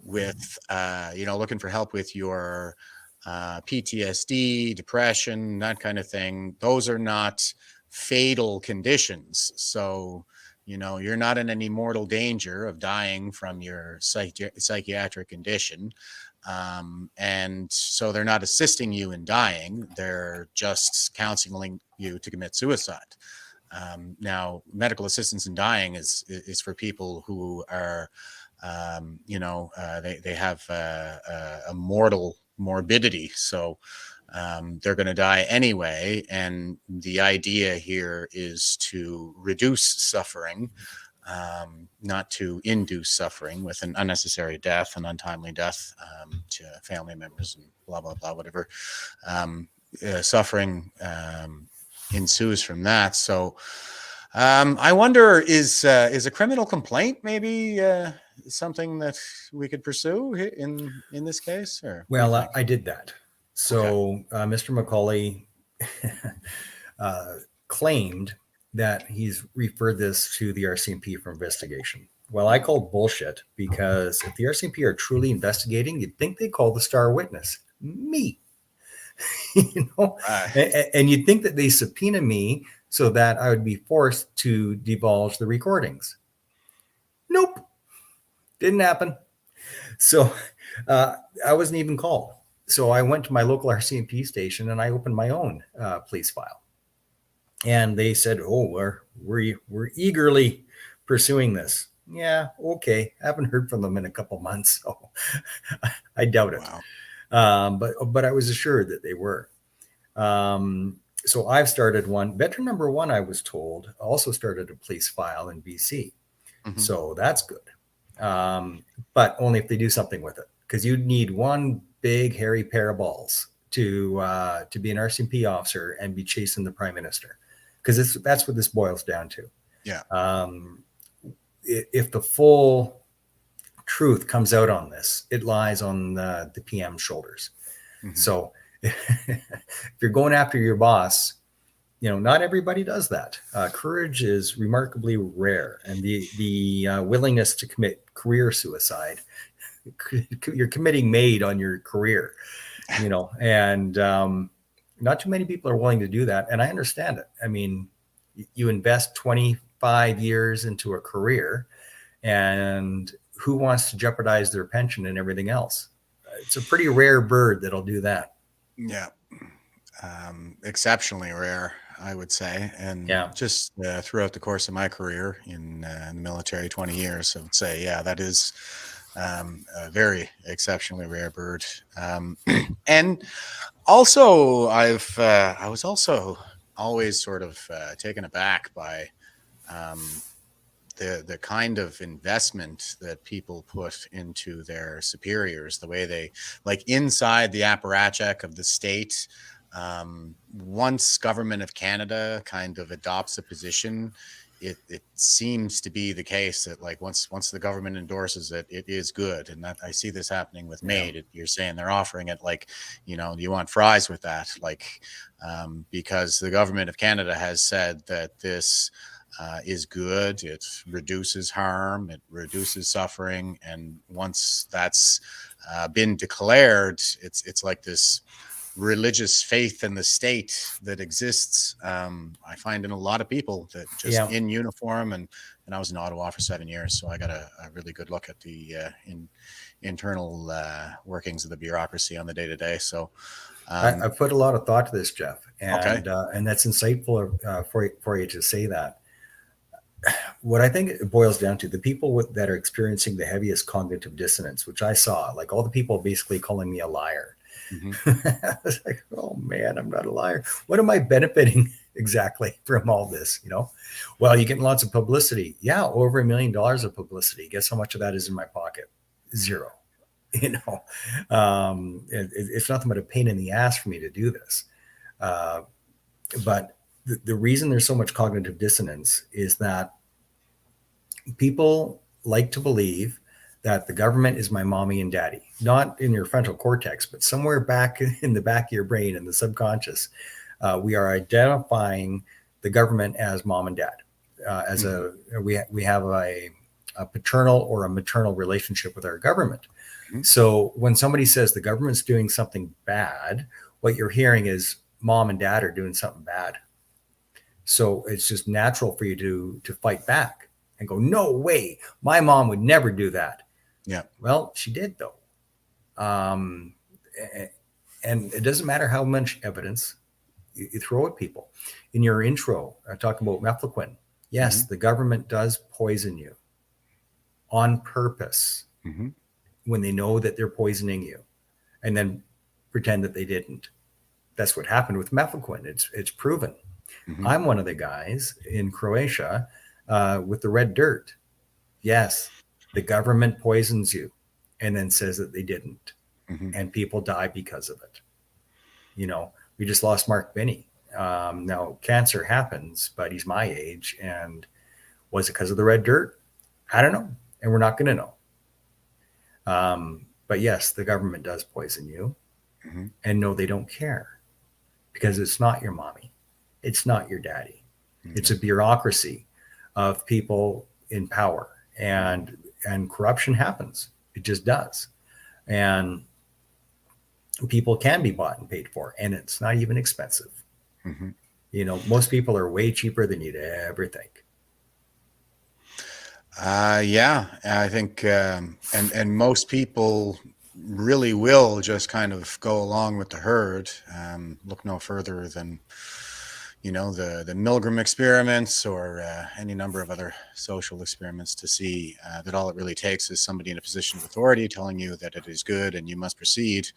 with, looking for help with your PTSD, depression, that kind of thing, those are not fatal conditions. So, you're not in any mortal danger of dying from your psychiatric condition. And so they're not assisting you in dying. They're just counseling you to commit suicide. Now, medical assistance in dying is for people who are, they have a mortal morbidity. So they're going to die anyway. And the idea here is to reduce suffering, not to induce suffering with an unnecessary death, an untimely death to family members and blah, blah, blah, whatever. Suffering ensues from that. So I wonder, is a criminal complaint maybe something that we could pursue in this case? Or well, I did that. So Mr. McCauley claimed that he's referred this to the RCMP for investigation. Well, I called bullshit, because if the RCMP are truly investigating, you'd think they call the star witness, me. And you'd think that they subpoena me so that I would be forced to divulge the recordings. Nope, didn't happen. So I wasn't even called. So I went to my local RCMP station and I opened my own police file. And they said, "Oh, we're eagerly pursuing this." Yeah, okay. I haven't heard from them in a couple months, so I doubt it. Wow. But I was assured that they were. So I've started one. Veteran number one, I was told, also started a police file in BC. Mm-hmm. So that's good. But only if they do something with it, because you'd need one big hairy pair of balls to be an RCMP officer and be chasing the Prime Minister. Because that's what this boils down to. Yeah. If the full truth comes out on this, it lies on the PM's shoulders. Mm-hmm. So if you're going after your boss, not everybody does that. Courage is remarkably rare, and the willingness to commit career suicide, you're committing MAiD on your career, and not too many people are willing to do that. And I understand it. I mean, you invest 25 years into a career, and who wants to jeopardize their pension and everything else? It's a pretty rare bird that'll do that. Yeah. Exceptionally rare, I would say. And just throughout the course of my career in the military, 20 years, I would say, that is a very exceptionally rare bird. And also, I was also always sort of taken aback by the kind of investment that people put into their superiors, the way they, like, inside the apparatchik of the state, once Government of Canada kind of adopts a position, it seems to be the case that, like, once the government endorses it, it is good. And that, I see this happening with MAiD. You're saying they're offering it, like, you know, you want fries with that, like, because the Government of Canada has said that this is good. It reduces harm, it reduces suffering, and once that's been declared, it's like this religious faith in the state that exists. I find in a lot of people that just in uniform, and I was in Ottawa for 7 years, so I got a really good look at the internal workings of the bureaucracy on the day to day. So I put a lot of thought to this, Jeff, and that's insightful for you to say that. What I think it boils down to, the people that are experiencing the heaviest cognitive dissonance, which I saw, like all the people basically calling me a liar. I was like, oh man, I'm not a liar. What am I benefiting exactly from all this? You know, well, you're getting lots of publicity. Yeah, over $1 million of publicity. Guess how much of that is in my pocket? Zero. You know, it's nothing but a pain in the ass for me to do this. But the reason there's so much cognitive dissonance is that people like to believe that the government is my mommy and daddy, not in your frontal cortex, but somewhere back in the back of your brain, in the subconscious. We are identifying the government as mom and dad, we have a paternal or a maternal relationship with our government. So when somebody says the government's doing something bad, what you're hearing is mom and dad are doing something bad. So it's just natural for you to fight back and go, no way, my mom would never do that. Yeah. Well, she did though. And it doesn't matter how much evidence you throw at people. In your intro, I talk about mefloquine. Yes, the government does poison you on purpose when they know that they're poisoning you, and then pretend that they didn't. That's what happened with mefloquine. It's proven. I'm one of the guys in Croatia with the red dirt. Yes, the government poisons you and then says that they didn't. And people die because of it. You know, we just lost Mark Binney. Now, cancer happens, but he's my age. And was it because of the red dirt? I don't know. And we're not going to know. But yes, the government does poison you. And no, they don't care, because it's not your mommy. It's not your daddy. It's a bureaucracy of people in power, and corruption happens. It just does. And people can be bought and paid for, and it's not even expensive. You know, most people are way cheaper than you'd ever think. Yeah, I think, and most people really will just kind of go along with the herd. Look no further than, you know, the Milgram experiments, or any number of other social experiments, to see that all it really takes is somebody in a position of authority telling you that it is good and you must proceed.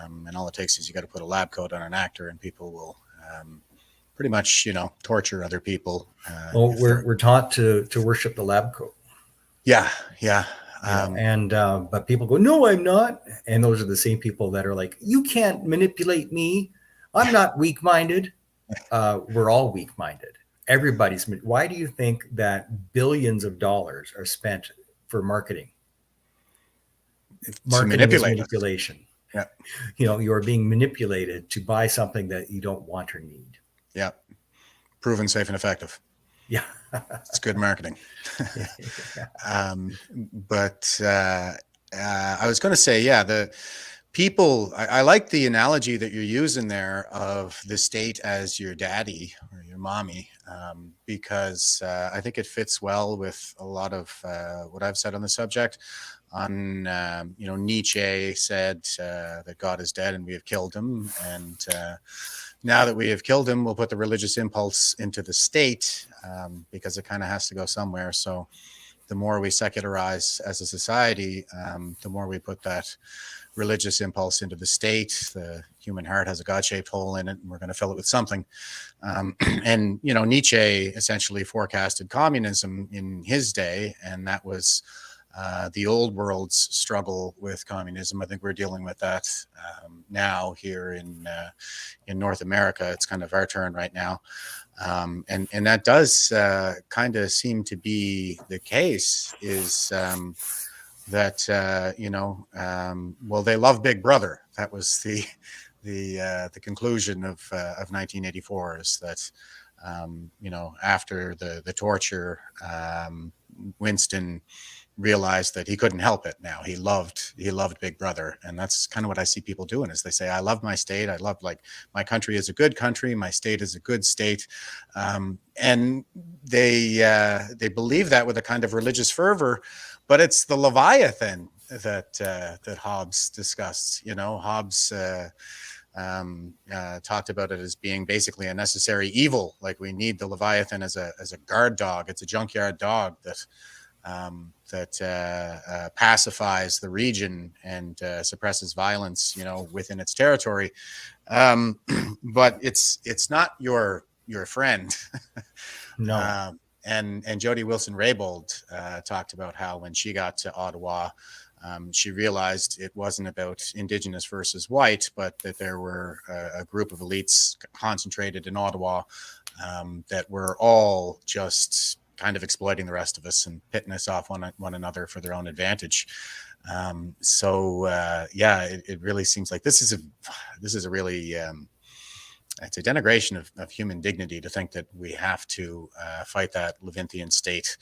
And all it takes is you got to put a lab coat on an actor, and people will pretty much, you know, torture other people. Well, we're taught to worship the lab coat. Yeah. But people go, no, I'm not. And those are the same people that are like, you can't manipulate me. I'm not weak-minded. We're all weak-minded. Everybody's. Why do you think that billions of dollars are spent for marketing? Marketing is manipulation. Yeah. You know, you're being manipulated to buy something that you don't want or need. Yeah. Proven safe and effective. Yeah. It's good marketing. But I was going to say, the people, I like the analogy that you're using there of the state as your daddy or your mommy, because I think it fits well with a lot of what I've said on the subject. You know, Nietzsche said that God is dead and we have killed him. And now that we have killed him, we'll put the religious impulse into the state, because it kind of has to go somewhere. So the more we secularize as a society, the more we put that religious impulse into the state. The human heart has a God-shaped hole in it, and we're going to fill it with something. And Nietzsche essentially forecasted communism in his day, and that was the old world's struggle with communism. I think we're dealing with that now here in North America. It's kind of our turn right now. And that does kind of seem to be the case, is that well, they love Big Brother. That was the conclusion of 1984, is that after the torture, Winston realized that he couldn't help it. Now he loved Big Brother, and that's kind of what I see people doing, is they say, I love my state, I love, like, my country is a good country, my state is a good state, and they believe that with a kind of religious fervor. But it's the Leviathan that Hobbes discussed. Hobbes talked about it as being basically a necessary evil. Like, we need the Leviathan as a guard dog. It's a junkyard dog that pacifies the region and suppresses violence, within its territory. But it's not your friend. No. And Jody Wilson-Raybould talked about how when she got to Ottawa, she realized it wasn't about Indigenous versus white, but that there were a group of elites concentrated in Ottawa that were all just kind of exploiting the rest of us and pitting us off one another for their own advantage. It really seems like this is a really it's a denigration of human dignity to think that we have to fight that Levinthian state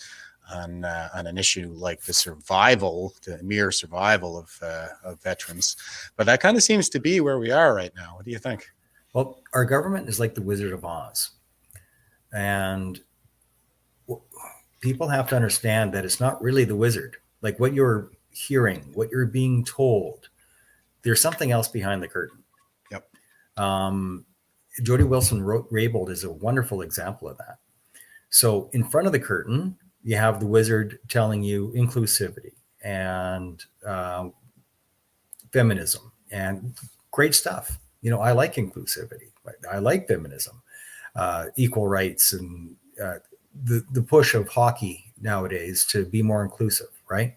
on an issue like the mere survival of veterans. But that kind of seems to be where we are right now. What do you think? Well, our government is like the Wizard of Oz, and people have to understand that it's not really the wizard. Like, what you're hearing, what you're being told, there's something else behind the curtain. Yep. Jody Wilson-Raybould is a wonderful example of that. So in front of the curtain, you have the wizard telling you inclusivity and feminism and great stuff. I like inclusivity. I like feminism, equal rights, and the push of hockey nowadays to be more inclusive, right?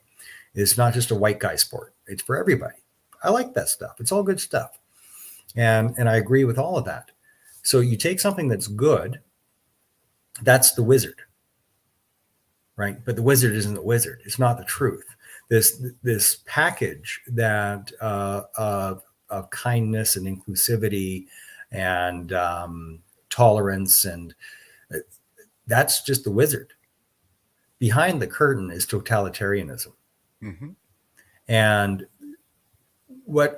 It's not just a white guy sport. It's for everybody. I like that stuff. It's all good stuff. And I agree with all of that. So you take something that's good, that's the wizard, right? But the wizard isn't the wizard. It's not the truth. This package that of kindness and inclusivity and tolerance, and that's just the wizard. Behind the curtain is totalitarianism. Mm-hmm. And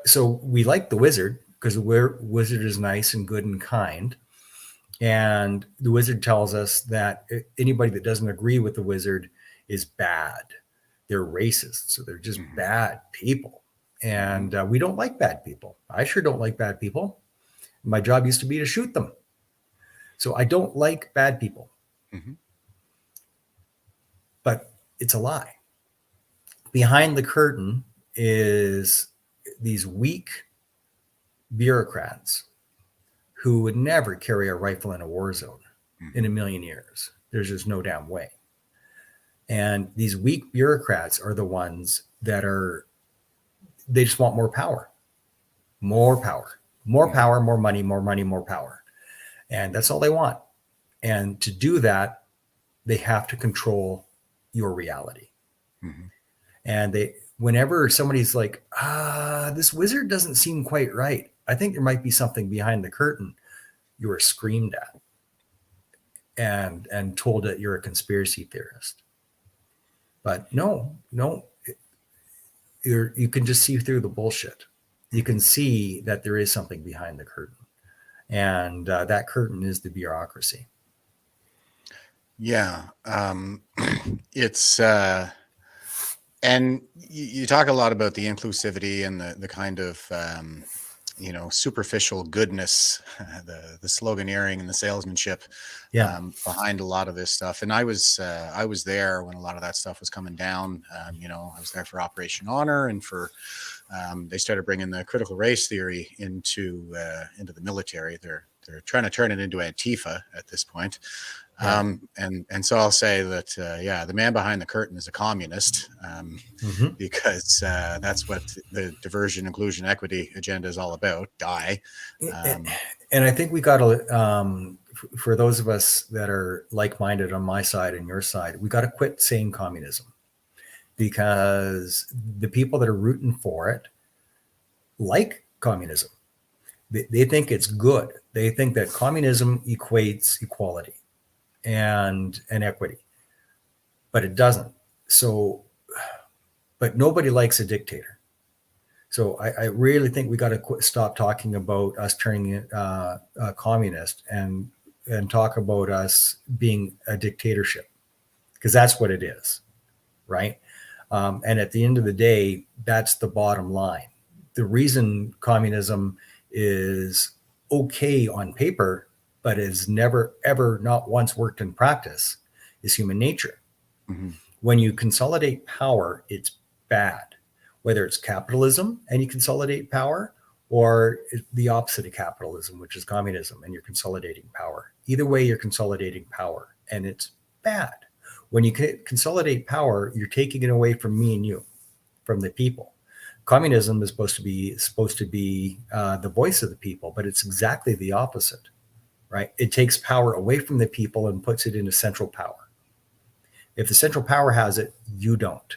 so we like the wizard because the wizard is nice and good and kind. And the wizard tells us that anybody that doesn't agree with the wizard is bad. They're racist. So they're just bad people. And we don't like bad people. I sure don't like bad people. My job used to be to shoot them. So I don't like bad people. Mm-hmm. But it's a lie. Behind the curtain is these weak bureaucrats who would never carry a rifle in a war zone in a million years. There's just no damn way. And these weak bureaucrats are the ones that they just want more power, more power, more power, more money, more power. And that's all they want. And to do that, they have to control your reality. Mm-hmm. And whenever somebody's like, this wizard doesn't seem quite right, I think there might be something behind the curtain, you are screamed at and told that you're a conspiracy theorist. But no, you can just see through the bullshit. You can see that there is something behind the curtain. And that curtain is the bureaucracy. Yeah. It's and you talk a lot about the inclusivity and the kind of superficial goodness, the sloganeering and the salesmanship behind a lot of this stuff. And I was there when a lot of that stuff was coming down. I was there for Operation Honor, and for they started bringing the critical race theory into the military. They're trying to turn it into Antifa at this point. And so I'll say that, the man behind the curtain is a communist, because that's what the diversion, inclusion, equity agenda is all about. And I think we got to, for those of us that are like-minded on my side and your side, we got to quit saying communism, because the people that are rooting for it like communism. They think it's good. They think that communism equates equality and equity, but it doesn't. So, but nobody likes a dictator. So I really think we got to stop talking about us turning communist and talk about us being a dictatorship, because that's what it is, right? And at the end of the day, that's the bottom line. The reason communism is okay on paper, but has never, ever, not once worked in practice, is human nature. Mm-hmm. When you consolidate power, it's bad. Whether it's capitalism and you consolidate power, or the opposite of capitalism, which is communism, and you're consolidating power. Either way, you're consolidating power, and it's bad. When you consolidate power, you're taking it away from me and you, from the people. Communism is supposed to be the voice of the people, but it's exactly the opposite. Right? It takes power away from the people and puts it into central power. If the central power has it, you don't.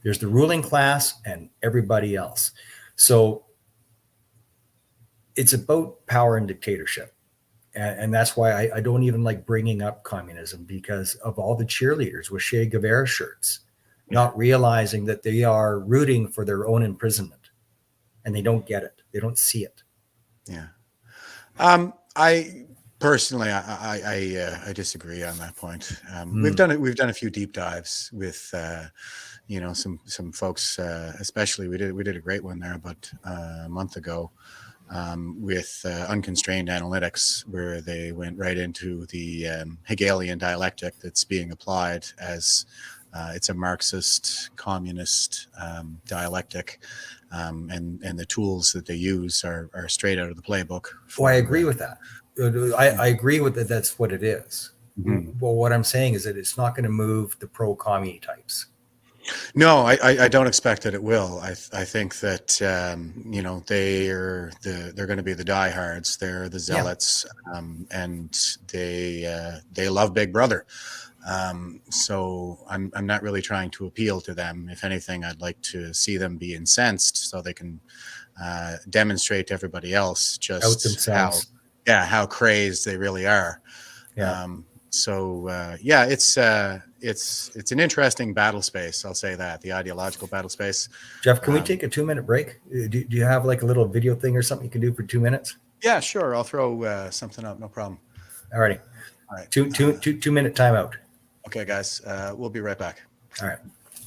There's the ruling class and everybody else. So it's about power and dictatorship. And that's why I don't even like bringing up communism, because of all the cheerleaders with Che Guevara shirts, not realizing that they are rooting for their own imprisonment, and they don't get it. They don't see it. Yeah. I personally, I disagree on that point. We've done a few deep dives with, some folks, especially we did a great one there about a month ago, with unconstrained analytics, where they went right into the Hegelian dialectic that's being applied as it's a Marxist, communist dialectic. And the tools that they use are straight out of the playbook. I agree with that. I agree with that. That's what it is. Mm-hmm. Well, what I'm saying is that it's not going to move the pro-commie types. No, I don't expect that it will. I think that they're going to be the diehards. They're the zealots, and they love Big Brother. So I'm not really trying to appeal to them. If anything, I'd like to see them be incensed so they can demonstrate to everybody else just how crazed they really are. Yeah. It's an interesting battle space. I'll say that, the ideological battle space. Jeff, can we take a 2-minute break? Do you have like a little video thing or something you can do for 2 minutes? Yeah, sure. I'll throw something up. No problem. All right. 2-minute timeout. Okay, guys. We'll be right back. All right.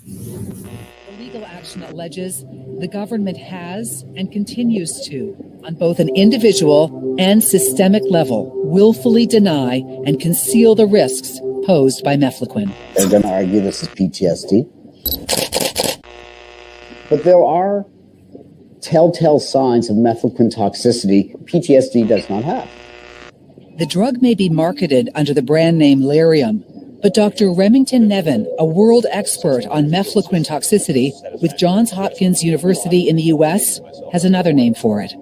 The legal action alleges the government has and continues to, on both an individual and systemic level, willfully deny and conceal the risks posed by mefloquine. They're going to argue this is PTSD. But there are telltale signs of mefloquine toxicity PTSD does not have. The drug may be marketed under the brand name Lariam, but Dr. Remington Nevin, a world expert on mefloquine toxicity with Johns Hopkins University in the U.S., has another name for it.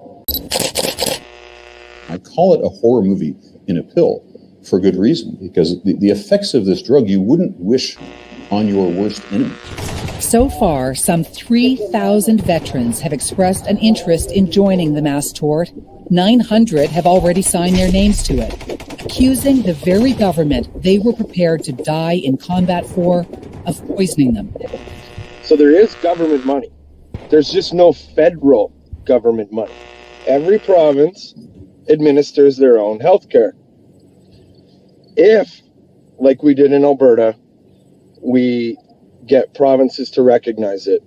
I call it a horror movie in a pill for good reason, because the effects of this drug you wouldn't wish on your worst enemy. So far, some 3,000 veterans have expressed an interest in joining the mass tort. 900 have already signed their names to it, accusing the very government they were prepared to die in combat for of poisoning them. So there is government money. There's just no federal government money. Every province administers their own health care. If, like we did in Alberta, we get provinces to recognize it,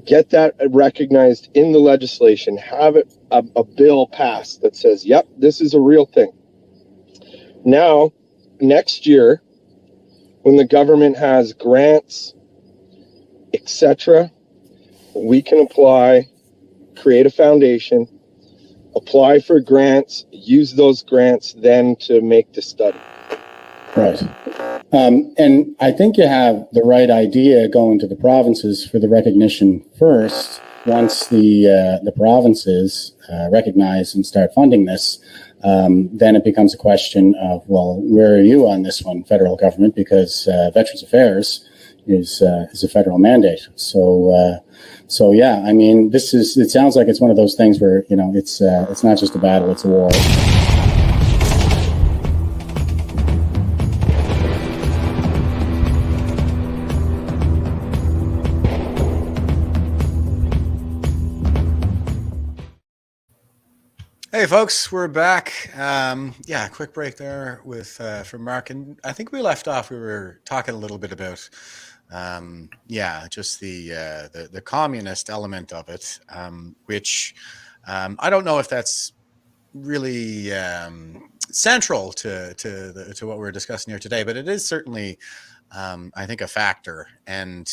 get that recognized in the legislation, have it a bill passed that says, yep, this is a real thing. Now, next year, when the government has grants, etc., we can apply, create a foundation, apply for grants, use those grants then to make the study. Right. And I think you have the right idea going to the provinces for the recognition first. Once the provinces recognize and start funding this, then it becomes a question of, well, where are you on this one, federal government? Because Veterans Affairs is a federal mandate. So yeah, I mean, it sounds like it's one of those things where, you know, it's not just a battle, it's a war. Hey folks, we're back. Yeah, quick break there with from Mark, and I think we left off. We were talking a little bit about, just the communist element of it, which I don't know if that's really central to what we're discussing here today, but it is certainly, I think, a factor. And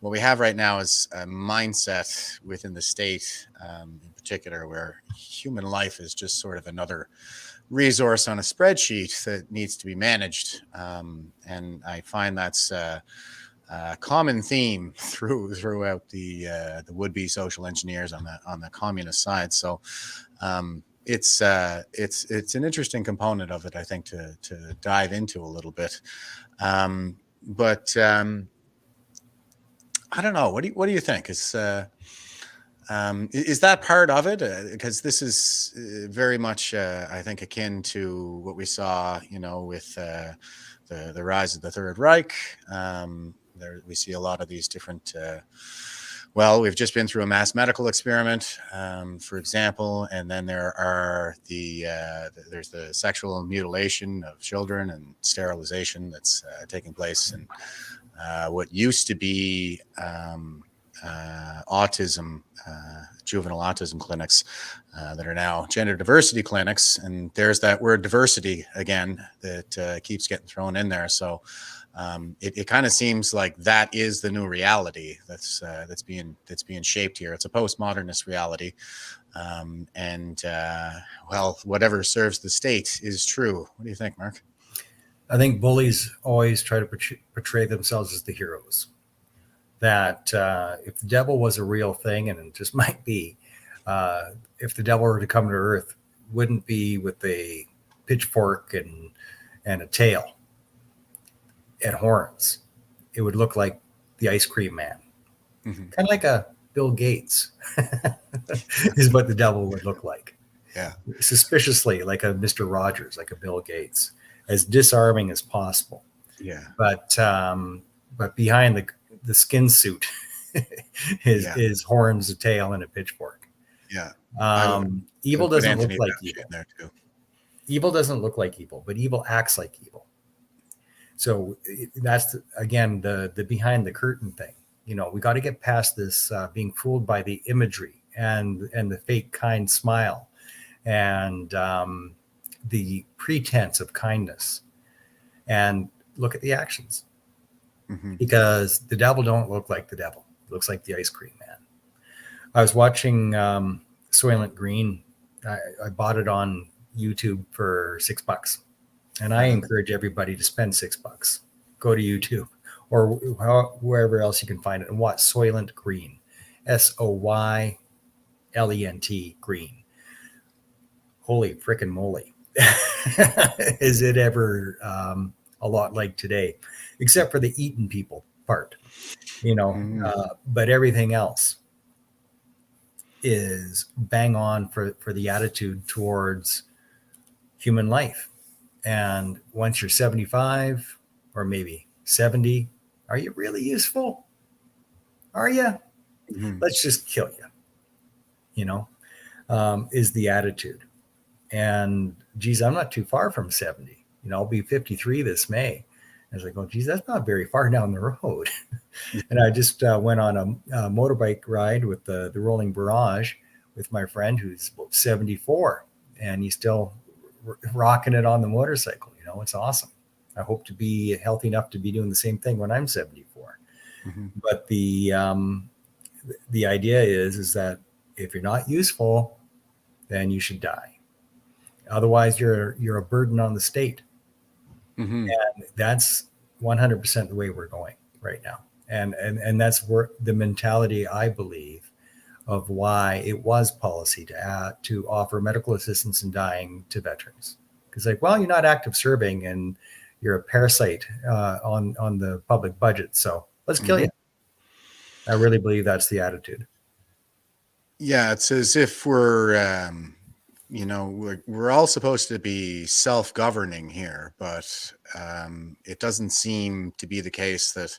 what we have right now is a mindset within the state, in particular, where human life is just sort of another resource on a spreadsheet that needs to be managed. And I find that's a common theme throughout the would-be social engineers on the communist side. So it's an interesting component of it, I think, to dive into a little bit. But I don't know. What do you think? Is that part of it? Because this is very much, I think, akin to what we saw, you know, with the rise of the Third Reich. We see a lot of these different. We've just been through a mass medical experiment, for example, and then there's the sexual mutilation of children and sterilization that's taking place, and what used to be autism, juvenile autism clinics that are now gender diversity clinics. And there's that word diversity again that keeps getting thrown in there. So it kind of seems like that is the new reality that's being shaped here. It's a postmodernist reality. Whatever serves the state is true. What do you think, Mark? I think bullies always try to portray themselves as the heroes. That if the devil was a real thing, and it just might be, if the devil were to come to earth, wouldn't be with a pitchfork and a tail and horns. It would look like the ice cream man, kind of like a Bill Gates is what the devil would look like. Yeah, suspiciously like a Mr. Rogers, like a Bill Gates, as disarming as possible. Yeah, but behind the skin suit is horns, a tail, and a pitchfork. Yeah. Evil doesn't look like evil. Evil doesn't look like evil, but evil acts like evil. So that's again the behind the curtain thing. You know, we got to get past this being fooled by the imagery and the fake kind smile and the pretense of kindness, and look at the actions. Because the devil don't look like the devil. It looks like the ice cream man. I was watching Soylent Green. I bought it on YouTube for $6. And I encourage everybody to spend $6. Go to YouTube or wherever else you can find it and watch Soylent Green. Soylent Green. Holy frickin' moly. Is it ever a lot like today? Except for the eating people part, you know, but everything else is bang on for the attitude towards human life. And once you're 75 or maybe 70, are you really useful? Are you? Let's just kill you, you know, is the attitude. And geez, I'm not too far from 70. You know, I'll be 53 this May. I was like, oh, geez, that's not very far down the road. And I just went on a motorbike ride with the Rolling Barrage with my friend who's 74, and he's still rocking it on the motorcycle. You know, it's awesome. I hope to be healthy enough to be doing the same thing when I'm 74. Mhm. But the idea is that if you're not useful, then you should die. Otherwise, you're a burden on the state. Mhm. And that's 100% the way we're going right now. And that's where the mentality, I believe, of why it was policy to offer medical assistance in dying to veterans. Because like, well, you're not active serving and you're a parasite on the public budget, so let's kill you. I really believe that's the attitude. Yeah, it's as if we're, we're all supposed to be self-governing here, but it doesn't seem to be the case that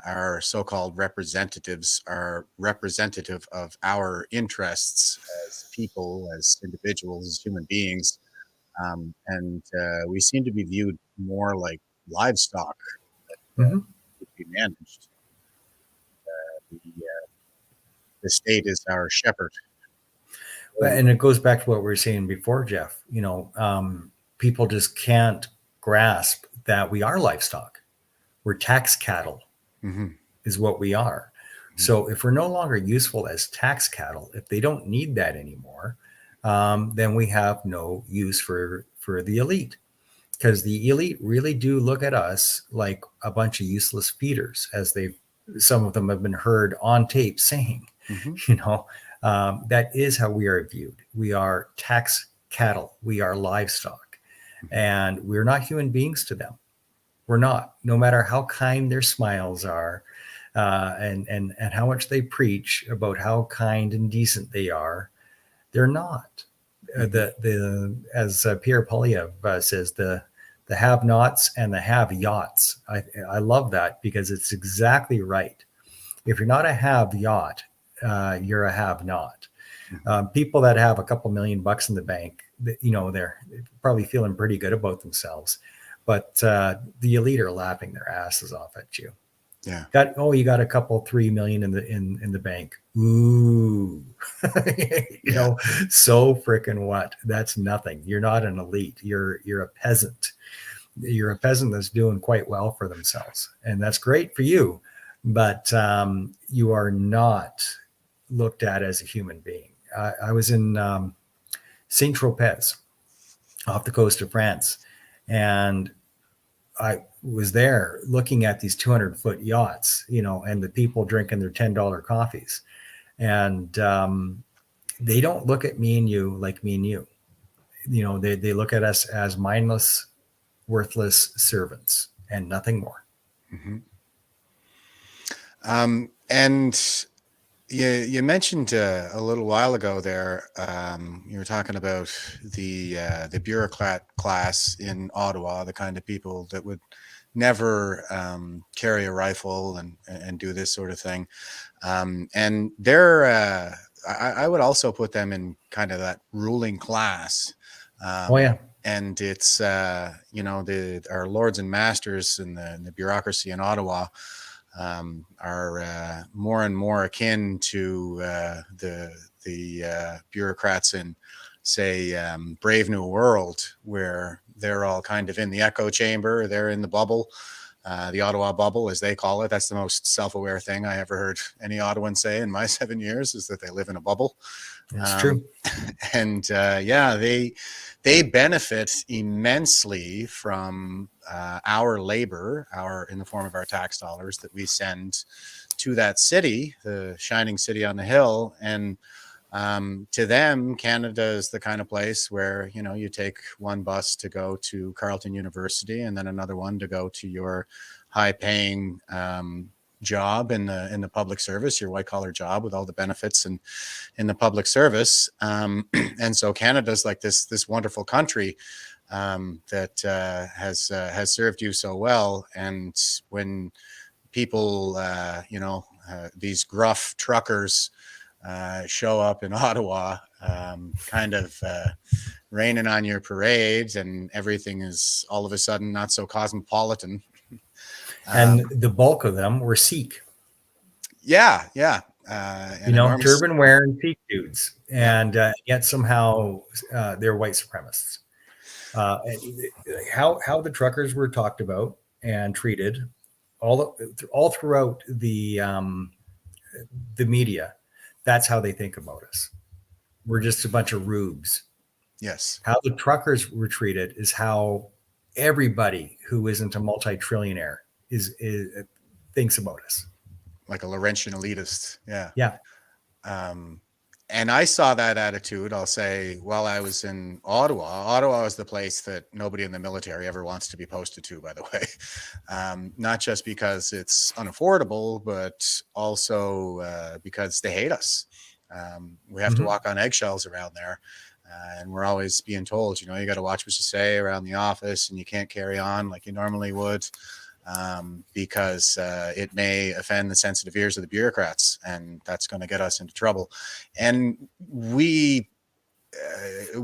our so-called representatives are representative of our interests as people, as individuals, as human beings, and we seem to be viewed more like livestock Mm-hmm. to be managed. The state is our shepherd. And it goes back to what we were saying before, Jeff. People just can't grasp that we are livestock. We're tax cattle, is what we are. So if we're no longer useful as tax cattle, if they don't need that anymore, then we have no use for the elite, because the elite really do look at us like a bunch of useless feeders, as some of them have been heard on tape saying. That is how we are viewed. We are tax cattle. We are livestock, and we're not human beings to them. We're not, no matter how kind their smiles are, and how much they preach about how kind and decent they are. They're not. As Pierre Polyev says, the have-nots and the have-yachts. I love that, because it's exactly right. If you're not a have-yacht, you're a have-not. People that have a couple $1,000,000 in the bank, they're probably feeling pretty good about themselves. But the elite are laughing their asses off at you. Yeah. You got a couple 3 million in the bank. Ooh, so freaking what? That's nothing. You're not an elite. You're a peasant. You're a peasant that's doing quite well for themselves, and that's great for you. But you are not looked at as a human being. I was in Saint Tropez, off the coast of France, and I was there looking at these 200-foot yachts, and the people drinking their $10 coffees. And they don't look at me and you like me and you. They look at us as mindless, worthless servants and nothing more. And you mentioned a little while ago there, you were talking about the bureaucrat class in Ottawa, the kind of people that would never carry a rifle and do this sort of thing. And they're, I would also put them in kind of that ruling class. Oh yeah. And it's, our lords and masters in the bureaucracy in Ottawa are more and more akin to the bureaucrats in, say, Brave New World, where they're all kind of in the echo chamber. They're in the bubble, the Ottawa bubble, as they call it. That's the most self-aware thing I ever heard any Ottawan say in my 7 years, is that they live in a bubble. That's true. And they benefit immensely from our labor, in the form of our tax dollars that we send to that city, the shining city on the hill. And to them, Canada is the kind of place where, you take one bus to go to Carleton University and then another one to go to your high-paying job in the public service, your white-collar job with all the benefits and in the public service. And so Canada's like this wonderful country that has served you so well. And when people, these gruff truckers show up in Ottawa, kind of raining on your parades, and everything is all of a sudden not so cosmopolitan. And the bulk of them were Sikh. Yeah. Turban wearing Sikh dudes, and yet somehow they're white supremacists. How the truckers were talked about and treated all throughout the media. That's how they think about us. We're just a bunch of rubes. Yes. How the truckers were treated is how everybody who isn't a multi-trillionaire is thinks about us. Like a Laurentian elitist. Yeah. Yeah. And I saw that attitude, I'll say, while I was in Ottawa. Ottawa is the place that nobody in the military ever wants to be posted to, by the way. Not just because it's unaffordable, but also because they hate us. We have to walk on eggshells around there. And we're always being told, you got to watch what you say around the office, and you can't carry on like you normally would. Because it may offend the sensitive ears of the bureaucrats, and that's going to get us into trouble. And we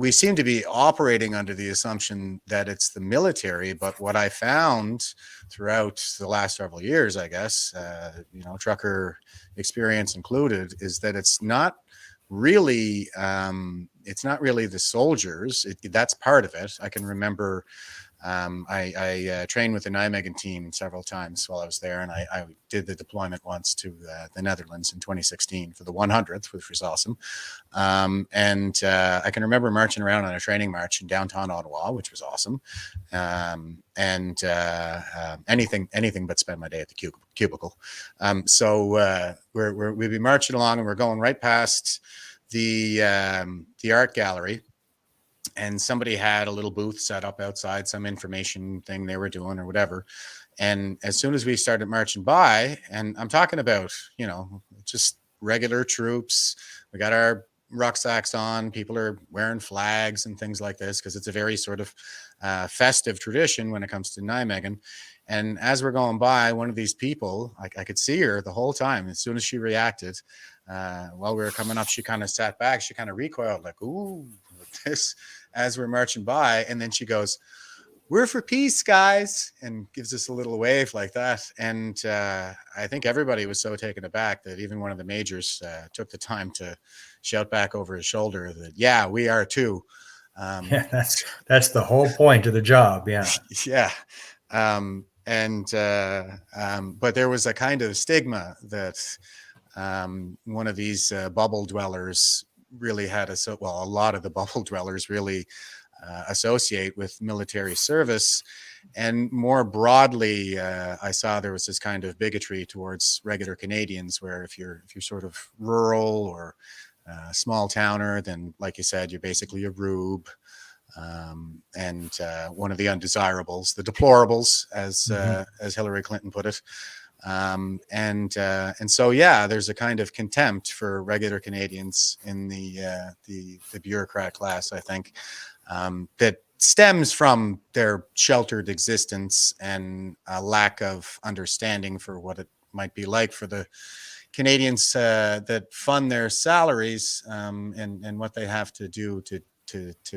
seem to be operating under the assumption that it's the military. But what I found throughout the last several years, I guess, trucker experience included, is that it's not really the soldiers. That's part of it. I can remember I trained with the Nijmegen team several times while I was there, and I did the deployment once to the Netherlands in 2016 for the 100th, which was awesome. And I can remember marching around on a training march in downtown Ottawa, which was awesome. Anything but spend my day at the cubicle. So we'd be marching along, and we're going right past the art gallery. And somebody had a little booth set up outside, some information thing they were doing or whatever. And as soon as we started marching by, and I'm talking about, just regular troops, we got our rucksacks on, people are wearing flags and things like this, because it's a very sort of festive tradition when it comes to Nijmegen. And as we're going by, one of these people, I could see her the whole time. As soon as she reacted, while we were coming up, she kind of sat back, she kind of recoiled like, ooh, this, as we're marching by. And then she goes, "We're for peace, guys," and gives us a little wave like that. And I think everybody was so taken aback that even one of the majors took the time to shout back over his shoulder that, yeah, we are too. That's the whole point of the job. Yeah. Yeah. But there was a kind of stigma that one of these bubble dwellers really had a lot of the bubble dwellers really associate with military service. And more broadly, I saw there was this kind of bigotry towards regular Canadians, where if you're sort of rural or small towner, then, like you said, you're basically a rube, and one of the undesirables, the deplorables, as Hillary Clinton put it. And so, yeah, there's a kind of contempt for regular Canadians in the bureaucrat class, I think, that stems from their sheltered existence and a lack of understanding for what it might be like for the Canadians that fund their salaries, and what they have to do to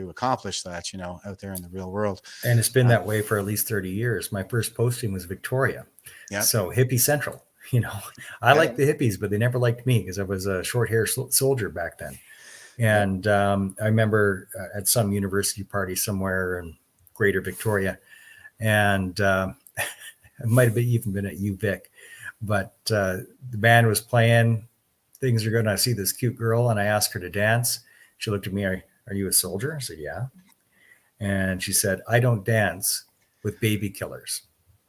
accomplish that, out there in the real world. And it's been that way for at least 30 years. My first posting was Victoria. Yeah. So hippie central, I liked the hippies, but they never liked me because I was a short hair soldier back then. And I remember at some university party somewhere in Greater Victoria, and it might have even been at UVic, but the band was playing. Things are going to see this cute girl, and I asked her to dance. She looked at me. Are you a soldier? I said, yeah. And she said, "I don't dance with baby killers."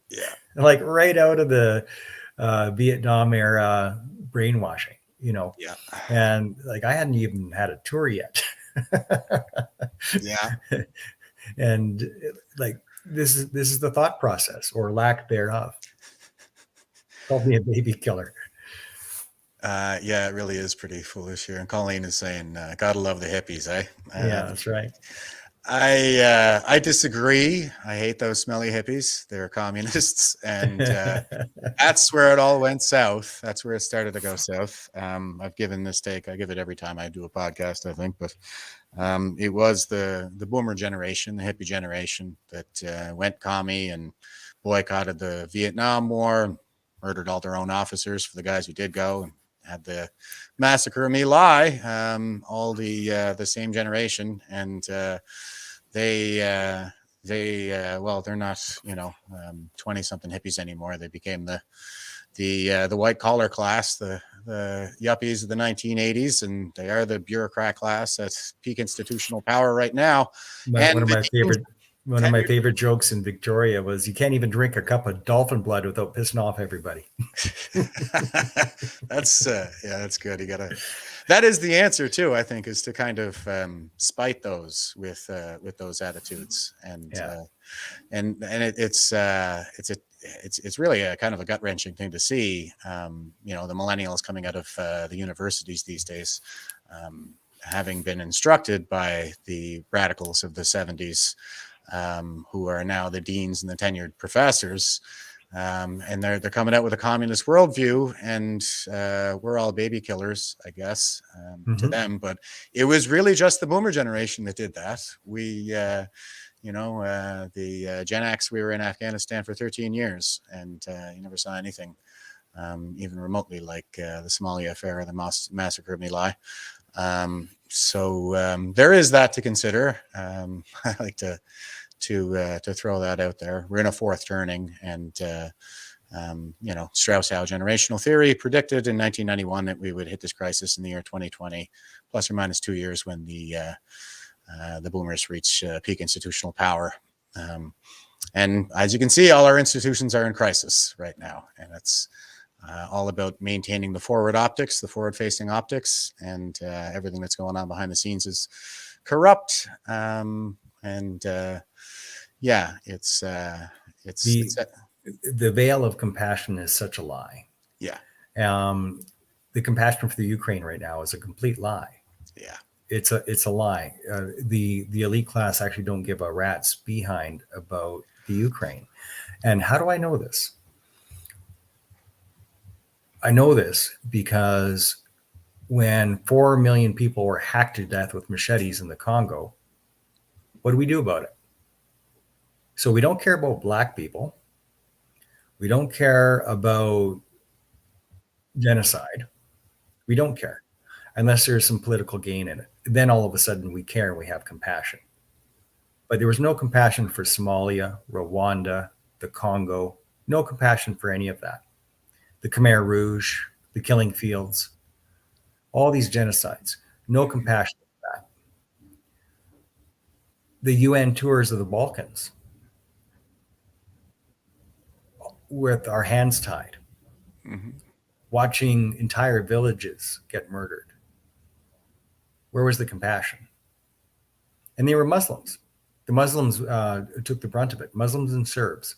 Yeah. Like right out of the Vietnam era brainwashing, Yeah. And like, I hadn't even had a tour yet. Yeah. And like, this is the thought process, or lack thereof. Called me a baby killer. Yeah, it really is pretty foolish here. And Colleen is saying, gotta love the hippies, eh? Yeah, that's right. I disagree. I hate those smelly hippies. They're communists, and that's where it all went south. That's where it started to go south. I've given this take. I give it every time I do a podcast, I think, but it was the boomer generation, the hippie generation that went commie and boycotted the Vietnam War, murdered all their own officers for the guys who did go, and had the massacre of My Lai. All the same generation, and well, they're not 20 something hippies anymore. They became the white collar class, the yuppies of the 1980s, and they are the bureaucrat class at peak institutional power right now. One of my favorite jokes in Victoria was, you can't even drink a cup of dolphin blood without pissing off everybody. That's good. That is the answer too, I think, is to kind of spite those with those attitudes, and it's really a kind of a gut wrenching thing to see. The millennials coming out of the universities these days, having been instructed by the radicals of the 70s, who are now the deans and the tenured professors. And they're coming out with a communist worldview, and we're all baby killers, I guess, to them. But it was really just the boomer generation that did that. We, the Gen X, we were in Afghanistan for 13 years, and you never saw anything even remotely like the Somalia affair or the massacre of My Lai. So there is that to consider. I like to throw that out there. We're in a fourth turning, and Strauss-Howe generational theory predicted in 1991 that we would hit this crisis in the year 2020, plus or minus 2 years, when the boomers reach peak institutional power. And as you can see, all our institutions are in crisis right now, and it's all about maintaining the forward optics, the forward-facing optics, and everything that's going on behind the scenes is corrupt. It's the veil of compassion is such a lie. Yeah. The compassion for the Ukraine right now is a complete lie. Yeah. It's a lie. The elite class actually don't give a rat's behind about the Ukraine. And how do I know this? I know this because when 4 million people were hacked to death with machetes in the Congo, what do we do about it? So we don't care about black people. We don't care about genocide. We don't care unless there's some political gain in it. Then all of a sudden we care and we have compassion. But there was no compassion for Somalia, Rwanda, the Congo, no compassion for any of that. The Khmer Rouge, the killing fields, all these genocides, no compassion for that. The UN tours of the Balkans, with our hands tied, watching entire villages get murdered. Where was the compassion? And they were Muslims. The Muslims took the brunt of it. Muslims and Serbs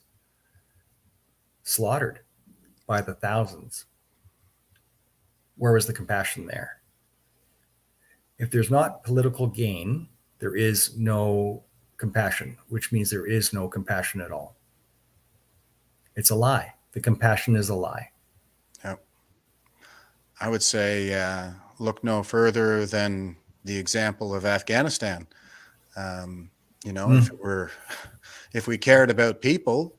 slaughtered by the thousands. Where was the compassion there? If there's not political gain, there is no compassion, which means there is no compassion at all. It's a lie. The compassion is a lie. Yep. I would say look no further than the example of Afghanistan. If we cared about people,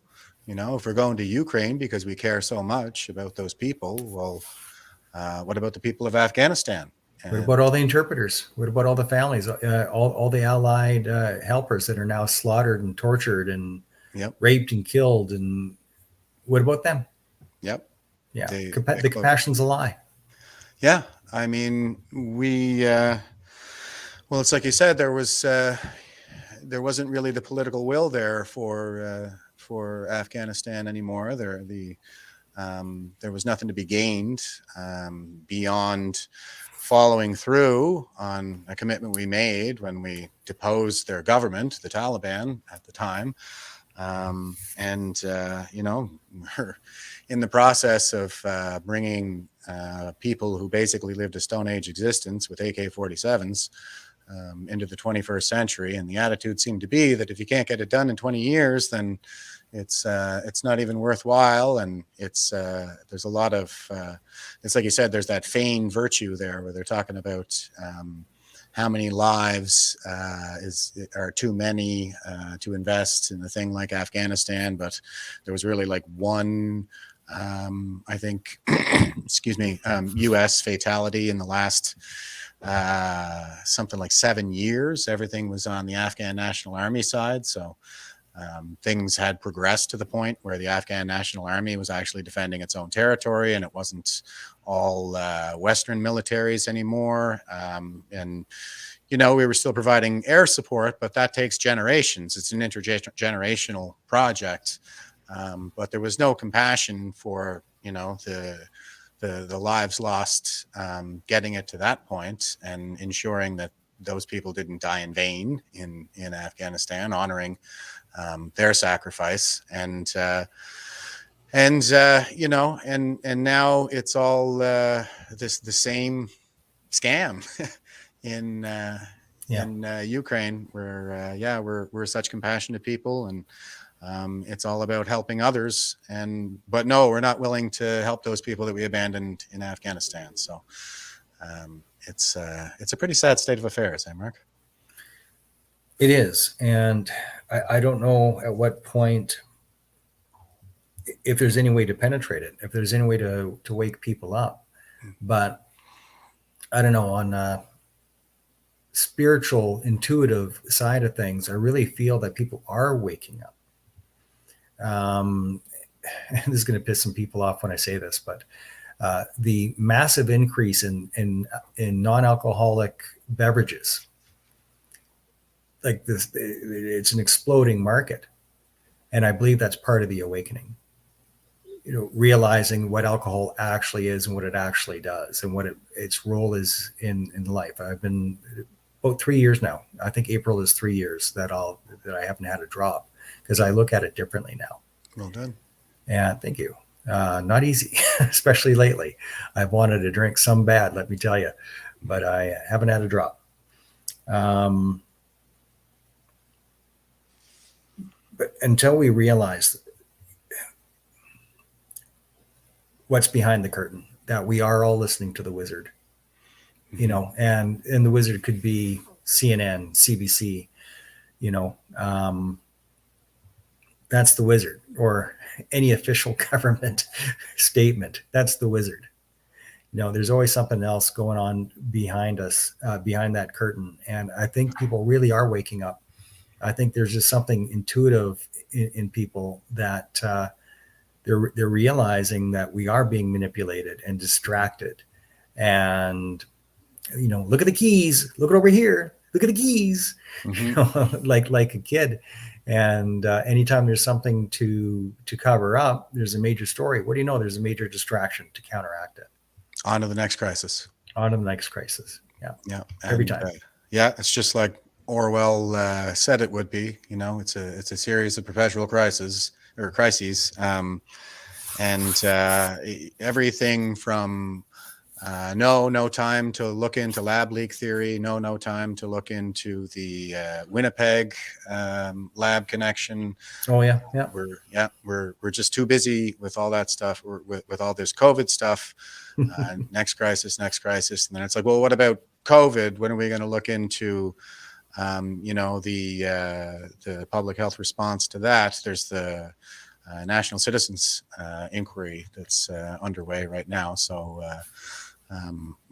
if we're going to Ukraine because we care so much about those people, well, what about the people of Afghanistan? What about all the interpreters? What about all the families, all the Allied helpers that are now slaughtered and tortured and raped and killed? And what about them? Yep. Yeah. The compassion's a lie. Yeah. I mean, well, it's like you said, there wasn't really the political will there for Afghanistan anymore. There was nothing to be gained beyond following through on a commitment we made when we deposed their government, the Taliban at the time. We're in the process of bringing people who basically lived a Stone Age existence with AK-47s into the 21st century. And the attitude seemed to be that if you can't get it done in 20 years, then it's not even worthwhile. And there's a lot of, it's like you said, there's that feigned virtue there where they're talking about how many lives are too many to invest in a thing like Afghanistan. But there was really like one, I think, excuse me, U.S. fatality in the last something like 7 years. Everything was on the Afghan National Army side. So things had progressed to the point where the Afghan National Army was actually defending its own territory, and it wasn't all Western militaries anymore. And, you know, we were still providing air support, but that takes generations. It's an intergenerational project. But there was no compassion for, you know, the lives lost getting it to that point and ensuring that those people didn't die in vain in Afghanistan, honoring their sacrifice. And you know, and now it's all the same scam in Ukraine, where we're such compassionate people, and it's all about helping others. But no, we're not willing to help those people that we abandoned in Afghanistan. So it's a pretty sad state of affairs, Mark? It is. And I don't know at what point, if there's any way to penetrate it, if there's any way to wake people up. But I don't know, on a spiritual, intuitive side of things, I really feel that people are waking up. This is going to piss some people off when I say this, but the massive increase in non-alcoholic beverages, like this, it's an exploding market. And I believe that's part of the awakening, you know, realizing what alcohol actually is and what it actually does and what its role is in life. I've been about 3 years now. I think April is 3 years that I haven't had a drop, because I look at it differently now. Well done. Yeah, thank you. Not easy, especially lately. I've wanted to drink some bad, let me tell you, but I haven't had a drop. But until we realize what's behind the curtain, that we are all listening to the wizard, you know, and the wizard could be CNN, CBC, you know, that's the wizard, or any official government statement. That's the wizard. You know, there's always something else going on behind us, behind that curtain. And I think people really are waking up. I think there's just something intuitive in people that they're realizing that we are being manipulated and distracted. And, you know, look at the keys, look over here, look at the keys, you know, like a kid. And anytime there's something to cover up, there's a major story. What do you know? There's a major distraction to counteract it. On to the next crisis. On to the next crisis. Yeah. Yeah. Every time. Yeah. It's just like Orwell said it would be. You know, it's a series of perpetual crises. And everything from no time to look into lab leak theory, no time to look into the Winnipeg lab connection. Oh yeah, we're just too busy with all that stuff. With all this COVID stuff. Next crisis, and then it's like, well, what about COVID? When are we going to look into you know, the public health response to that? There's the National Citizens Inquiry that's underway right now. So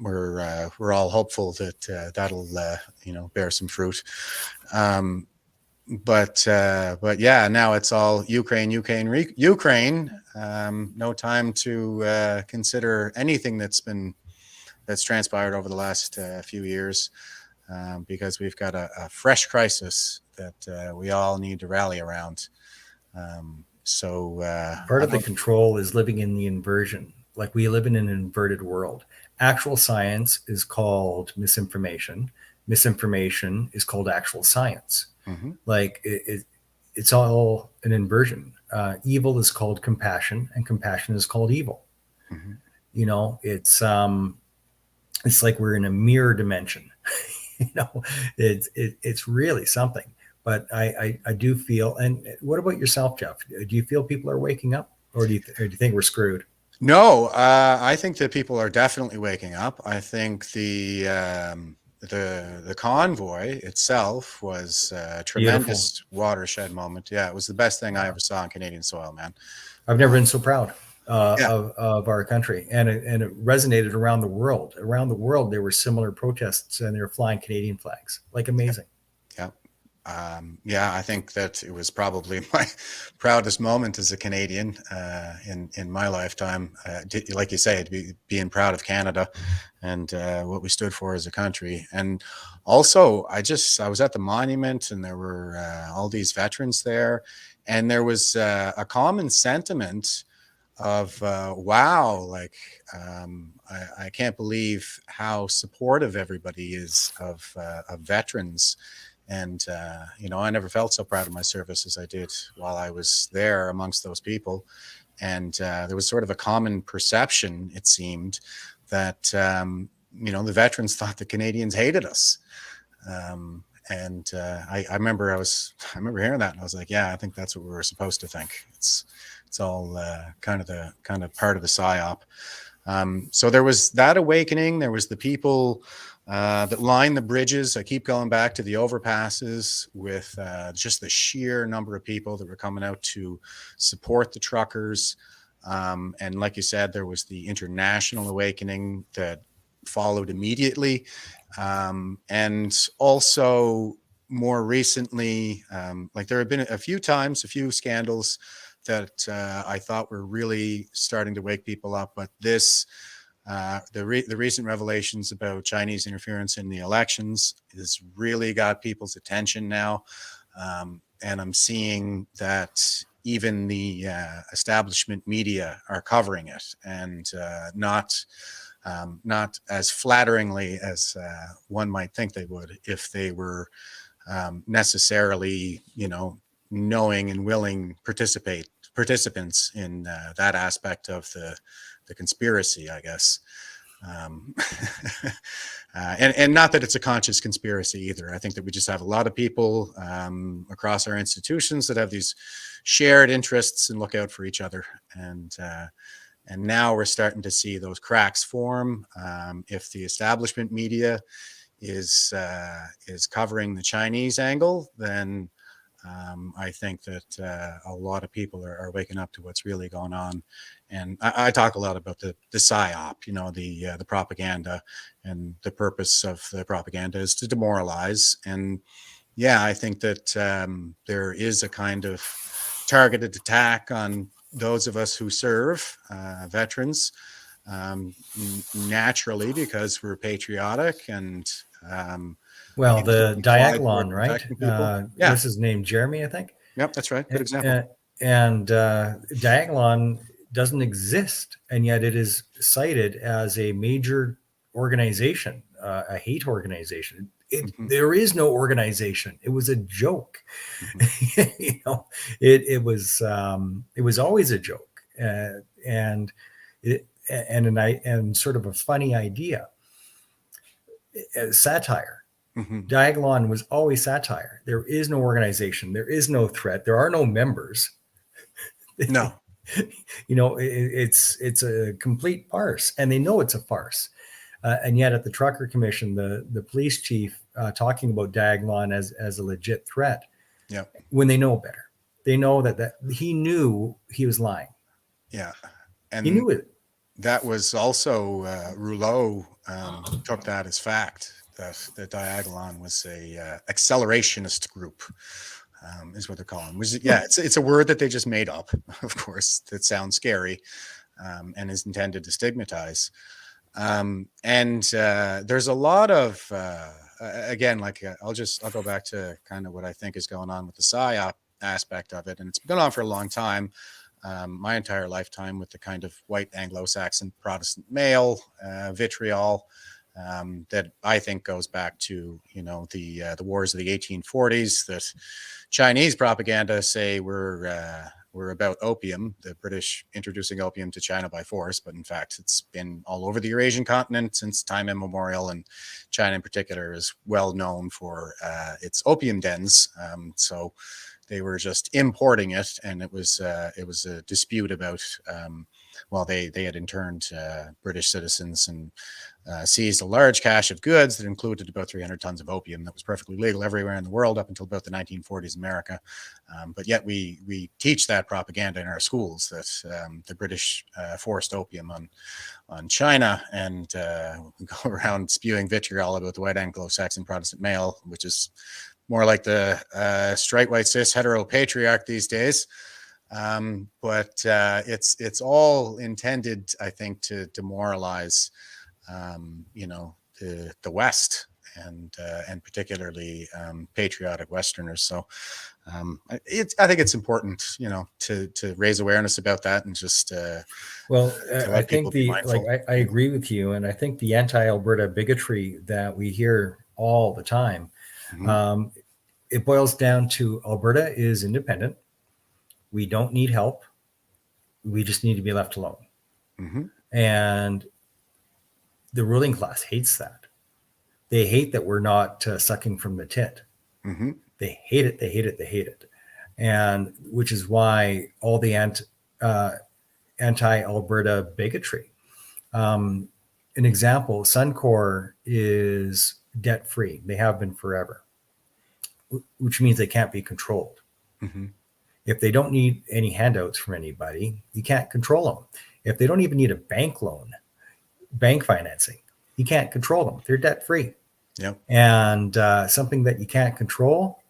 we're all hopeful that that'll you know, bear some fruit. But yeah, now it's all Ukraine. No time to consider anything that's transpired over the last few years. Because we've got a fresh crisis that we all need to rally around. So part of the control is living in the inversion. Like, we live in an inverted world. Actual science is called misinformation. Misinformation is called actual science. Like it's all an inversion. Evil is called compassion, and compassion is called evil. You know, it's like we're in a mirror dimension. You know, it's really something. But I do feel. And what about yourself, Jeff? Do you feel people are waking up, or do you think we're screwed? No, I think that people are definitely waking up. I think the convoy itself was a Beautiful. tremendous watershed moment. Yeah, it was the best thing I ever saw on Canadian soil, man. I've never been so proud Yeah, of our country, and it resonated around the world. Around the world, there were similar protests, and they were flying Canadian flags. Like amazing. yeah. Yeah, I think that it was probably my proudest moment as a Canadian in my lifetime. Like you say, being proud of Canada and what we stood for as a country. And also, I was at the monument, and there were all these veterans there, and there was a common sentiment of wow, like I can't believe how supportive everybody is of veterans. And, I never felt so proud of my service as I did while I was there amongst those people. And there was sort of a common perception, it seemed, that, the veterans thought the Canadians hated us. I remember I remember hearing that, and I was like, yeah, I think that's what we were supposed to think. It's all kind of part of the psyop. So there was that awakening. There was the people that line the bridges. I keep going back to the overpasses with just the sheer number of people that were coming out to support the truckers. And like you said, there was the international awakening that followed immediately. And also more recently, like there have been a few scandals that I thought were really starting to wake people up. But the recent revelations about Chinese interference in the elections has really got people's attention now. And I'm seeing that even the establishment media are covering it, and not as flatteringly as one might think they would if they were necessarily, knowing and willing participants in that aspect of the conspiracy, I guess. And not that it's a conscious conspiracy either. I think that we just have a lot of people across our institutions that have these shared interests and look out for each other. And now we're starting to see those cracks form. If the establishment media is covering the Chinese angle, then I think that a lot of people are waking up to what's really going on. And I talk a lot about the psyop, the propaganda, and the purpose of the propaganda is to demoralize. And yeah, I think that there is a kind of targeted attack on those of us who serve, veterans, naturally, because we're patriotic and Well, the apply toward Diagolon, right? protecting people. Yeah. What's his name? Jeremy, I think. Yep, that's right. Good example. And Diagolon doesn't exist, and yet it is cited as a major organization, a hate organization. There is no organization. It was a joke. It was always a joke, and sort of a funny idea, satire. Diagolon was always satire. There is no organization. There is no threat. There are no members. No. It's a complete farce, and they know it's a farce. And yet at the Trucker Commission, the police chief talking about Diagolon as a legit threat. Yeah. When they know better, they know that he knew he was lying. Yeah. And he knew it. That was also Rouleau took that as fact. That Diagolon was a accelerationist group, is what they're calling. It's a word that they just made up, of course, that sounds scary and is intended to stigmatize. And there's a lot of, again, like I'll go back to kind of what I think is going on with the PSYOP aspect of it. And it's been on for a long time, my entire lifetime, with the kind of white Anglo-Saxon Protestant male vitriol. That I think goes back to the wars of the 1840s that Chinese propaganda say were were about opium, the British introducing opium to China by force, but in fact, it's been all over the Eurasian continent since time immemorial, and China in particular is well known for its opium dens. So they were just importing it, and it was a dispute about. They had interned British citizens and seized a large cache of goods that included about 300 tons of opium that was perfectly legal everywhere in the world up until about the 1940s in America. But yet we teach that propaganda in our schools that the British forced opium on China, and we go around spewing vitriol about the white Anglo-Saxon Protestant male, which is more like the straight white cis hetero patriarch these days. But it's all intended, I think, to demoralize the West and particularly patriotic Westerners. So I think it's important, to raise awareness about that and just I think I agree with you, and I think the anti-Alberta bigotry that we hear all the time, it boils down to Alberta is independent. We don't need help. We just need to be left alone. And the ruling class hates that. They hate that we're not sucking from the tit. They hate it. They hate it. They hate it. And which is why all the anti-Alberta bigotry. An example, Suncor is debt-free. They have been forever, which means they can't be controlled. If they don't need any handouts from anybody, you can't control them. If they don't even need a bank loan, bank financing, you can't control them. They're debt-free. Yep. And something that you can't control,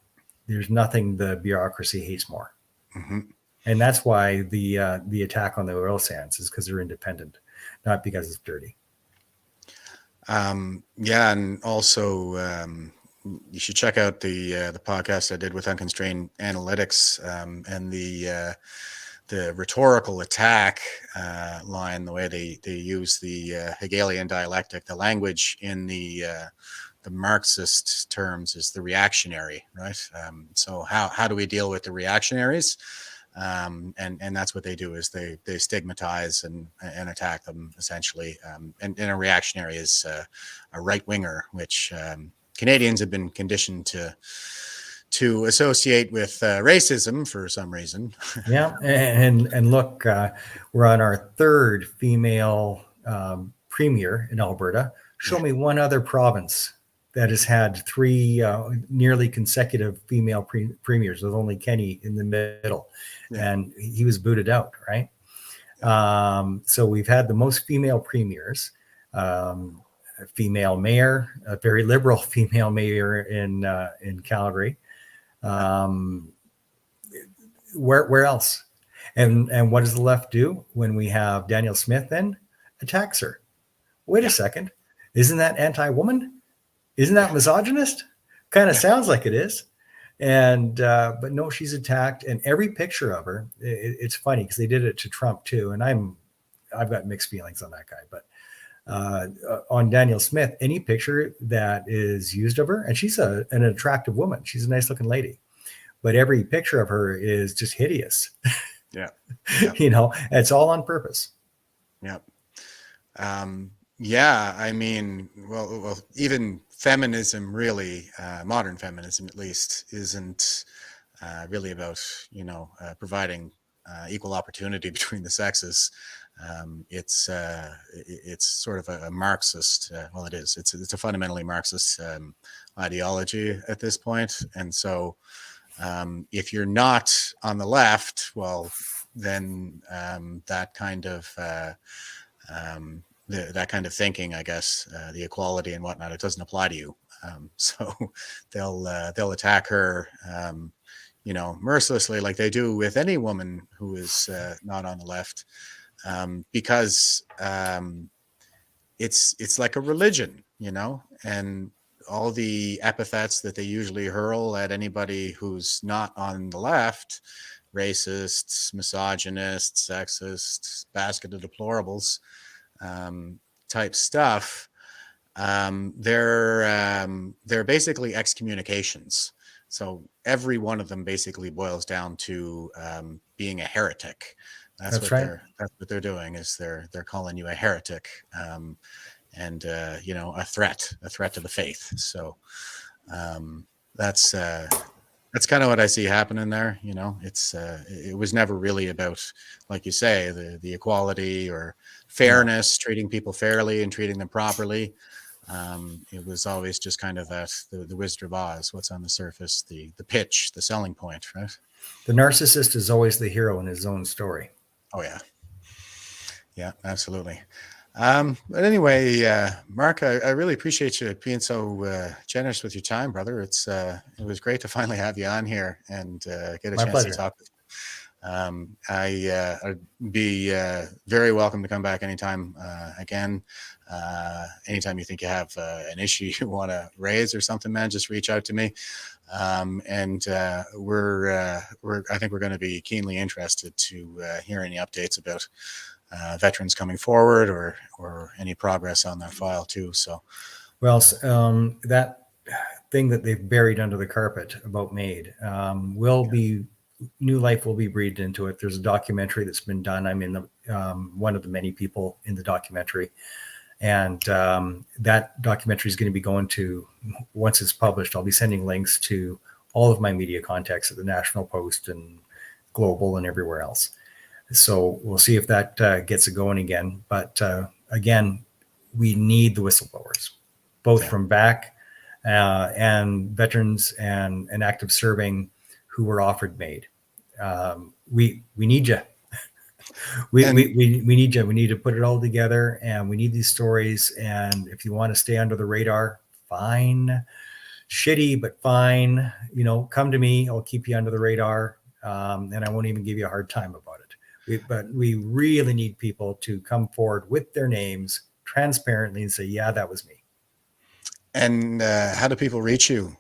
there's nothing the bureaucracy hates more. And that's why the attack on the oil sands is because they're independent, not because it's dirty. And also you should check out the podcast I did with Unconstrained Analytics, and the rhetorical attack line, the way they use the Hegelian dialectic, the language in the Marxist terms is the reactionary, right? So how do we deal with the reactionaries? And that's what they do, is they stigmatize and attack them essentially. And a reactionary is a right winger, which Canadians have been conditioned to associate with racism for some reason. Yeah, and look, we're on our third female premier in Alberta. Show me one other province that has had three nearly consecutive female premiers, with only Kenny in the middle, and he was booted out, right? So we've had the most female premiers. A female mayor, a very liberal female mayor in Calgary. Where else? And what does the left do when we have Danielle Smith then? Attacks her. Wait a second. Isn't that anti-woman? Isn't that misogynist? Kind of sounds like it is. And but no, she's attacked. And every picture of her, it's funny because they did it to Trump too. And I've got mixed feelings on that guy, but on Danielle Smith, any picture that is used of her, and she's an attractive woman. She's a nice looking lady, but every picture of her is just hideous. Yeah. It's all on purpose. Yeah. I mean, well, even feminism really, modern feminism at least, isn't really about, providing equal opportunity between the sexes. It's sort of a Marxist. It is. It's a fundamentally Marxist ideology at this point. And so, if you're not on the left, well, then that kind of thinking, I guess, the equality and whatnot, it doesn't apply to you. So they'll attack her, mercilessly, like they do with any woman who is not on the left. Because it's like a religion, and all the epithets that they usually hurl at anybody who's not on the left, racists, misogynists, sexists, basket of deplorables, type stuff, they're basically excommunications. So every one of them basically boils down to being a heretic. That's right. That's what they're doing, is they're calling you a heretic, and a threat to the faith. So that's kind of what I see happening there. It was never really about, like you say, the equality or fairness, treating people fairly and treating them properly. It was always just kind of that the Wizard of Oz, what's on the surface, the pitch, the selling point, right? The narcissist is always the hero in his own story. Oh yeah, absolutely. But anyway, Mark, I really appreciate you being so generous with your time, brother. It was great to finally have you on here and get a My chance pleasure. to talk with you. I'd be very welcome to come back anytime again. Anytime you think you have an issue you want to raise or something, man, just reach out to me. I think we're going to be keenly interested to hear any updates about veterans coming forward or any progress on that file too. So, well, that thing that they've buried under the carpet about MAiD new life will be breathed into it. There's a documentary that's been done. I'm in one of the many people in the documentary. And that documentary is going to be going to, once it's published, I'll be sending links to all of my media contacts at the National Post and Global and everywhere else. So we'll see if that gets it going again. But again, we need the whistleblowers, both from back and veterans and active serving who were offered MAiD. We need you. We need you. We need to put it all together, and we need these stories. And if you want to stay under the radar, fine. Shitty, but fine. Come to me. I'll keep you under the radar, and I won't even give you a hard time about it. But we really need people to come forward with their names transparently and say, "Yeah, that was me." And how do people reach you?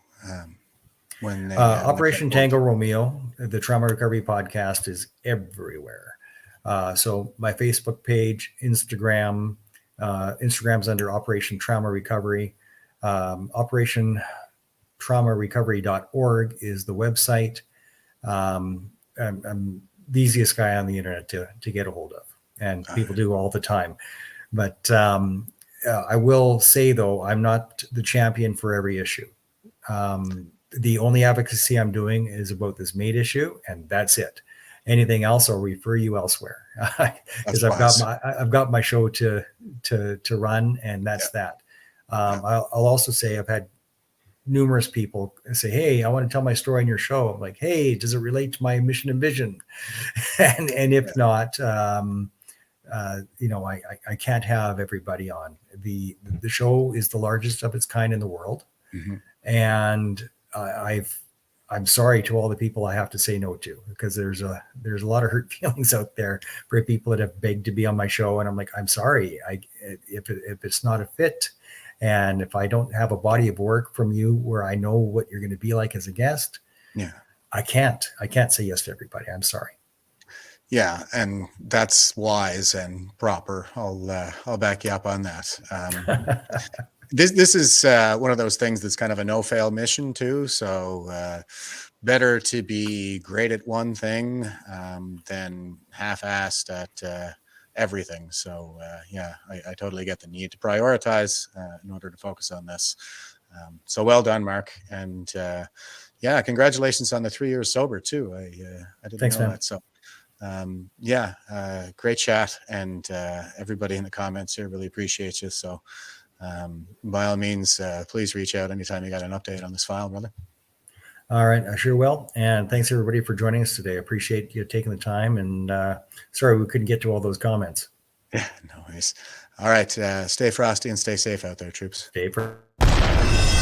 When they, Operation Tango Romeo, the Trauma Recovery Podcast, is everywhere. So my Facebook page, Instagram's under Operation Trauma Recovery. OperationTraumaRecovery.org is the website. I'm the easiest guy on the internet to get a hold of, and people do all the time. But I will say, though, I'm not the champion for every issue. The only advocacy I'm doing is about this MAiD issue, and that's it. Anything else, I'll refer you elsewhere, because I've got my show to run, and that's that. I'll also say I've had numerous people say, "Hey, I want to tell my story on your show." I'm like, "Hey, does it relate to my mission and vision?" and if not, I can't have everybody on. The show is the largest of its kind in the world, and I'm sorry to all the people I have to say no to, because there's a lot of hurt feelings out there for people that have begged to be on my show, and I'm like, I'm sorry. If it's not a fit, and if I don't have a body of work from you where I know what you're going to be like as a guest, I can't say yes to everybody. I'm sorry. Yeah, and that's wise and proper. I'll back you up on that. This is one of those things that's kind of a no-fail mission too. So better to be great at one thing than half-assed at everything. So I totally get the need to prioritize in order to focus on this. So well done, Mark. And congratulations on the 3 years sober too. I didn't know that. So great chat, and everybody in the comments here really appreciate you. So by all means, please reach out anytime you got an update on this file, brother. All right, I sure will. And thanks everybody for joining us today. I appreciate you taking the time, and sorry we couldn't get to all those comments. Yeah, no worries. All right, stay frosty and stay safe out there, troops. Stay frosty.